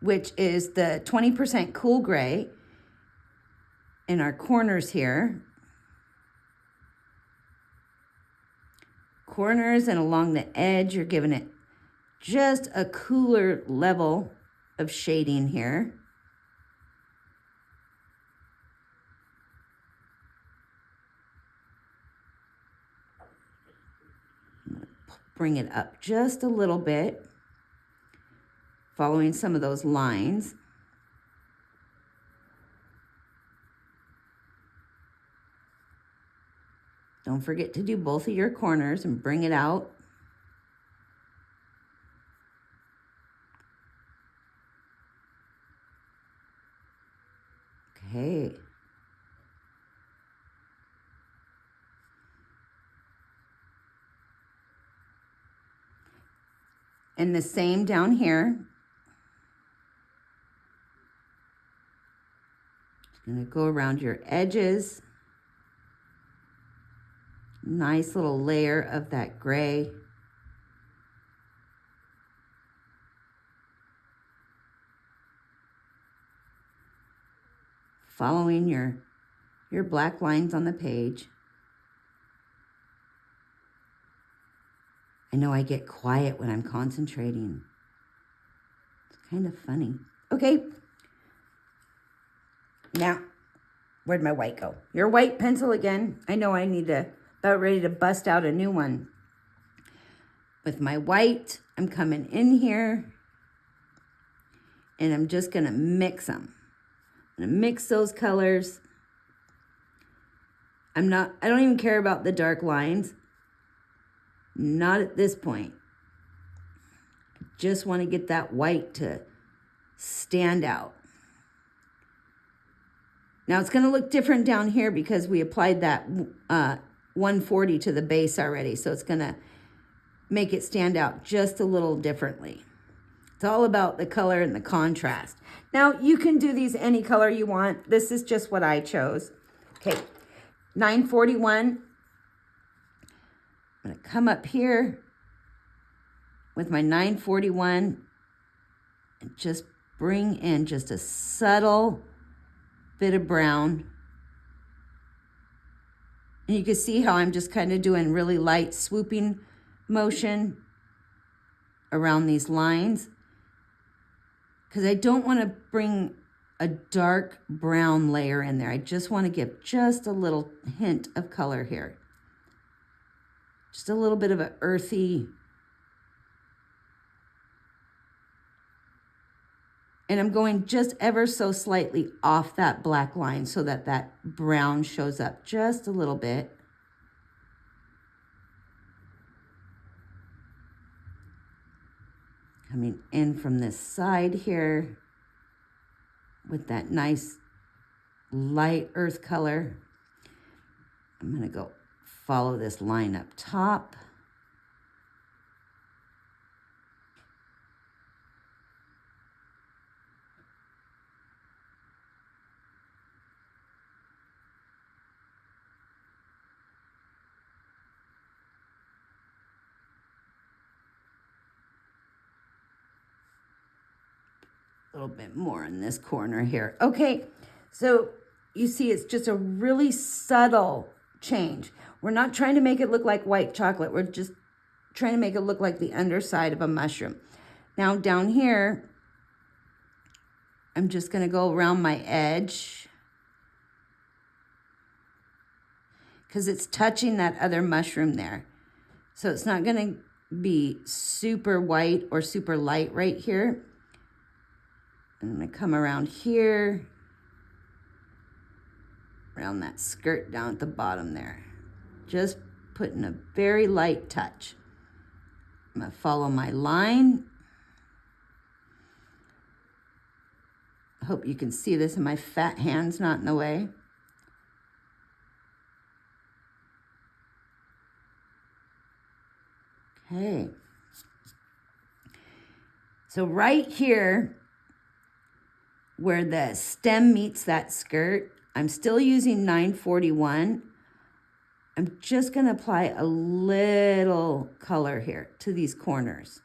which is the 20% cool gray in our corners here. Corners and along the edge, you're giving it just a cooler level of shading here. Bring it up just a little bit, following some of those lines. Don't forget to do both of your corners and bring it out. Okay. And the same down here. Just going to go around your edges. Nice little layer of that gray. Following your black lines on the page. I know I get quiet when I'm concentrating. It's kind of funny. Okay. Now, where'd my white go? Your white pencil again. I know I need to, about ready to bust out a new one. With my white, I'm coming in here and I'm just gonna mix them. I'm gonna mix those colors. I don't even care about the dark lines. Not at this point. I just want to get that white to stand out. Now it's going to look different down here because we applied that 140 to the base already. So it's going to make it stand out just a little differently. It's all about the color and the contrast. Now you can do these any color you want. This is just what I chose. Okay, 941. I'm going to come up here with my 941 and just bring in just a subtle bit of brown. And you can see how I'm just kind of doing really light swooping motion around these lines because I don't want to bring a dark brown layer in there. I just want to give just a little hint of color here. Just a little bit of an earthy. And I'm going just ever so slightly off that black line so that that brown shows up just a little bit. Coming in from this side here with that nice light earth color. I'm going to go follow this line up top. A little bit more in this corner here. Okay, so you see it's just a really subtle change. We're not trying to make it look like white chocolate. We're just trying to make it look like the underside of a mushroom. Now down here, I'm just going to go around my edge because it's touching that other mushroom there. So it's not going to be super white or super light right here. I'm going to come around here, around that skirt down at the bottom there. Just putting a very light touch. I'm going to follow my line. I hope you can see this and my fat hand's not in the way. Okay. So right here, where the stem meets that skirt, I'm still using 941. I'm just going to apply a little color here to these corners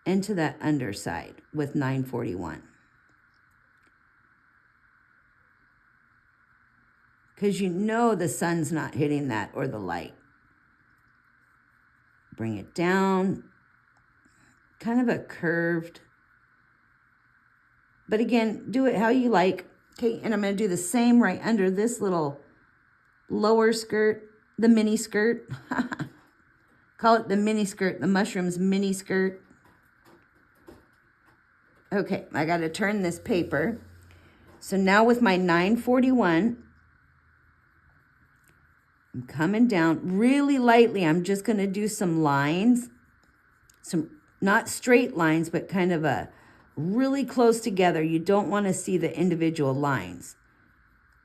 and to that underside with 941. Because you know the sun's not hitting that or the light. Bring it down, kind of a curved, but again, do it how you like. Okay, and I'm going to do the same right under this little lower skirt, the mini skirt. Call it the mini skirt, the mushrooms mini skirt. Okay, I got to turn this paper. So now with my 941, I'm coming down really lightly. I'm just going to do some lines, some not straight lines, but kind of a really close together. You don't want to see the individual lines.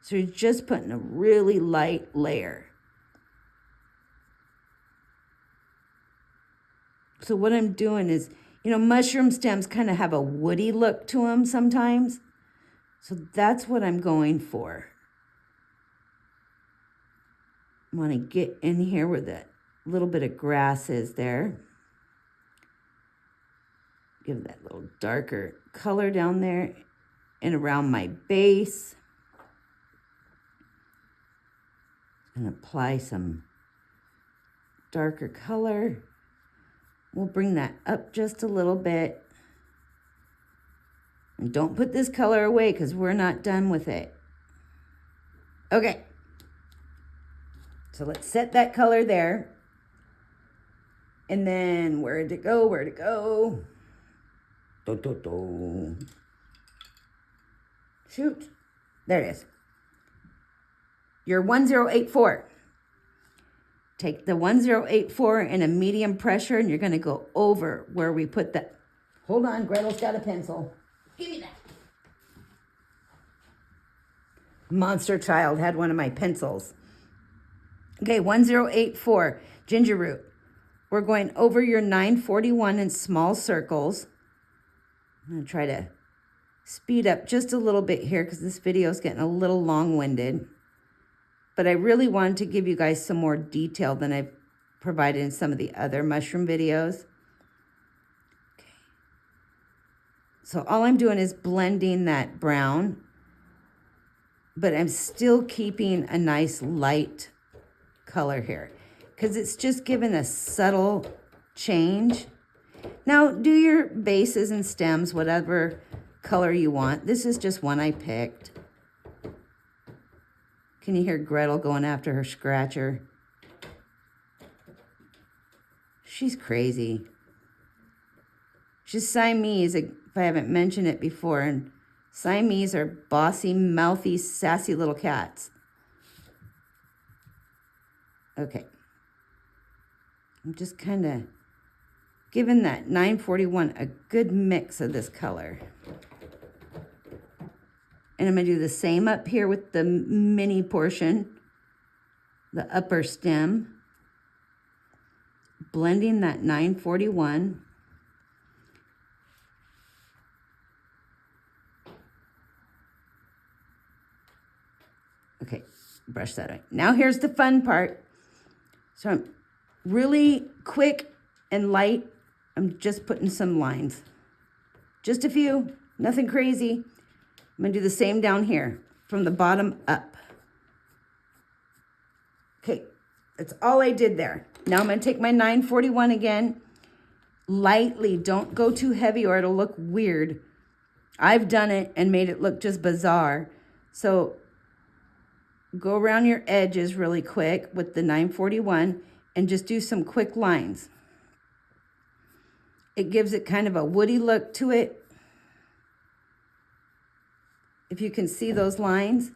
So you're just putting a really light layer. So what I'm doing is, you know, mushroom stems kind of have a woody look to them sometimes. So that's what I'm going for. I want to get in here where that little bit of grass is there. Give that little darker color down there and around my base. And apply some darker color. We'll bring that up just a little bit. And don't put this color away because we're not done with it. Okay. So let's set that color there. And then where'd it go? Where'd it go? Shoot. There it is. Your 1084. Take the 1084 in a medium pressure and you're going to go over where we put that. Hold on, Gretel's got a pencil. Give me that. Monster child had one of my pencils. Okay, 1084, ginger root. We're going over your 941 in small circles. I'm going to try to speed up just a little bit here because this video is getting a little long-winded. But I really wanted to give you guys some more detail than I've provided in some of the other mushroom videos. Okay. So all I'm doing is blending that brown, but I'm still keeping a nice light color here because it's just given a subtle change. Now do your bases and stems whatever color you want. This is just one I picked. Can you hear Gretel going after her scratcher? She's crazy. She's Siamese, if I haven't mentioned it before. And Siamese are bossy, mouthy, sassy little cats. Okay. I'm just kind of giving that 941 a good mix of this color. And I'm going to do the same up here with the mini portion, the upper stem. Blending that 941. Okay, brush that away. Now here's the fun part. So I'm really quick and light. I'm just putting some lines. Just a few, nothing crazy. I'm going to do the same down here, from the bottom up. Okay, that's all I did there. Now I'm going to take my 941 again, lightly. Don't go too heavy or it'll look weird. I've done it and made it look just bizarre. So go around your edges really quick with the 941 and just do some quick lines. It gives it kind of a woody look to it. If you can see those lines.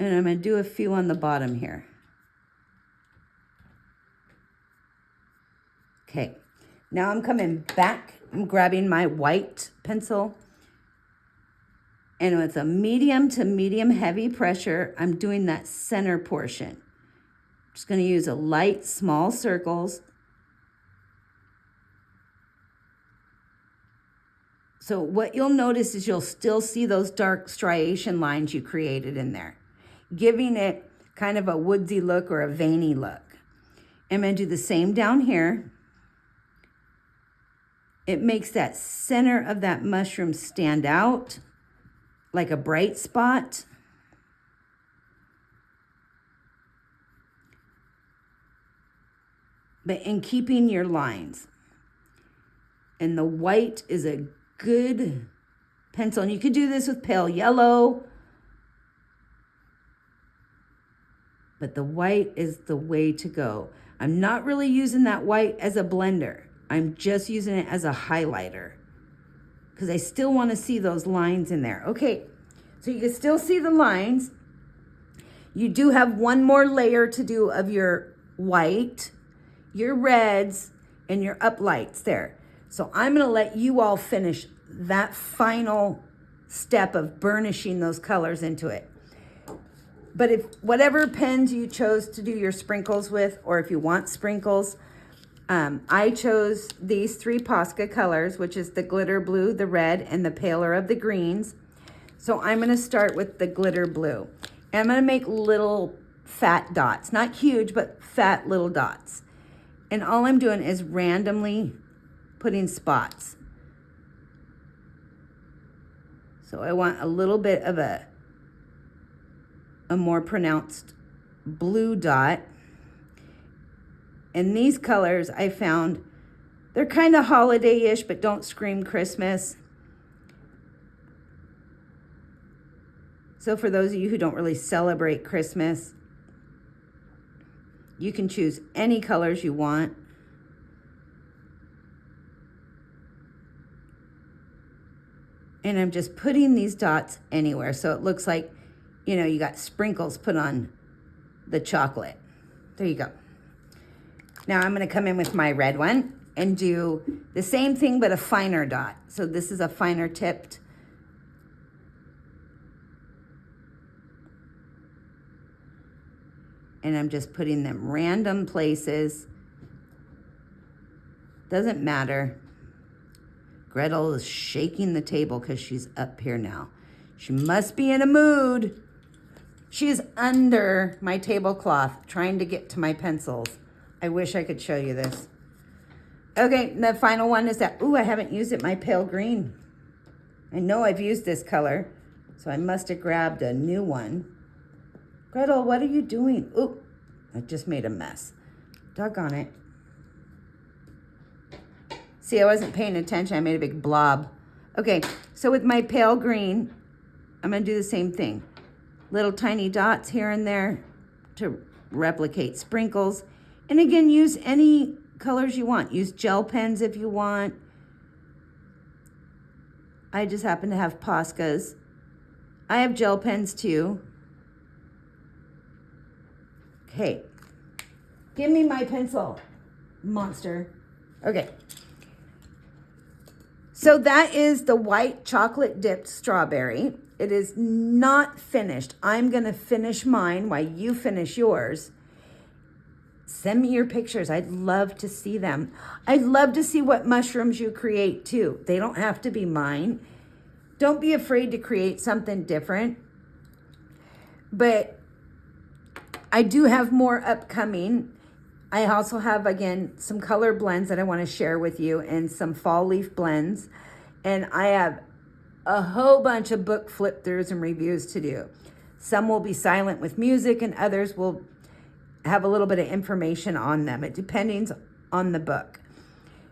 And I'm going to do a few on the bottom here. Okay, now I'm coming back. I'm grabbing my white pencil. And with a medium to medium heavy pressure, I'm doing that center portion. Just going to use a light, small circles. So what you'll notice is you'll still see those dark striation lines you created in there, giving it kind of a woodsy look or a veiny look. I'm going to do the same down here. It makes that center of that mushroom stand out like a bright spot. But in keeping your lines. And the white is a good pencil. And you could do this with pale yellow. But the white is the way to go. I'm not really using that white as a blender. I'm just using it as a highlighter because I still want to see those lines in there. Okay, so you can still see the lines. You do have one more layer to do of your white, your reds, and your uplights there. So I'm going to let you all finish that final step of burnishing those colors into it. But if whatever pens you chose to do your sprinkles with, or if you want sprinkles, I chose these 3 Posca colors, which is the glitter blue, the red, and the paler of the greens. So I'm going to start with the glitter blue. And I'm going to make little fat dots, not huge, but fat little dots. And all I'm doing is randomly putting spots. So I want a little bit of a more pronounced blue dot. And these colors I found, they're kind of holiday-ish, but don't scream Christmas. So for those of you who don't really celebrate Christmas, you can choose any colors you want. And I'm just putting these dots anywhere. So it looks like, you know, you got sprinkles put on the chocolate. There you go. Now I'm going to come in with my red one and do the same thing, but a finer dot. So this is a finer tipped. And I'm just putting them random places. Doesn't matter. Gretel is shaking the table because she's up here now. She must be in a mood. She is under my tablecloth trying to get to my pencils. I wish I could show you this. Okay, the final one is that, ooh, I haven't used it, my pale green. I know I've used this color, so I must have grabbed a new one. Gretel, what are you doing? Ooh, I just made a mess. Doggone it. See, I wasn't paying attention. I made a big blob. Okay, so with my pale green, I'm going to do the same thing. Little tiny dots here and there to replicate sprinkles. And again, use any colors you want. Use gel pens if you want. I just happen to have Poscas. I have gel pens too. Okay. Give me my pencil, monster. Okay. So that is the white chocolate dipped strawberry. It is not finished. I'm going to finish mine while you finish yours. Send me your pictures. I'd love to see them. I'd love to see what mushrooms you create too. They don't have to be mine. Don't be afraid to create something different. But I do have more upcoming. I also have, again, some color blends that I want to share with you and some fall leaf blends. And I have a whole bunch of book flip throughs and reviews to do. Some will be silent with music and others will have a little bit of information on them. It depends on the book.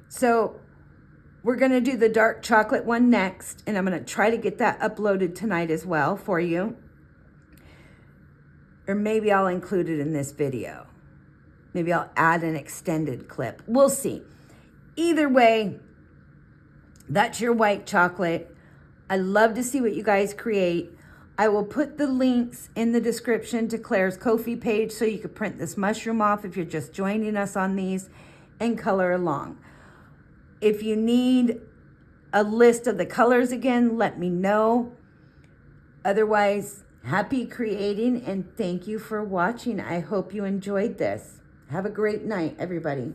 So we're going to do the dark chocolate one next. And I'm going to try to get that uploaded tonight as well for you. Or maybe I'll include it in this video. Maybe I'll add an extended clip. We'll see. Either way, that's your white chocolate. I love to see what you guys create. I will put the links in the description to Claire's Kofi page so you can print this mushroom off if you're just joining us on these and color along. If you need a list of the colors again, let me know. Otherwise, happy creating and thank you for watching. I hope you enjoyed this. Have a great night, everybody.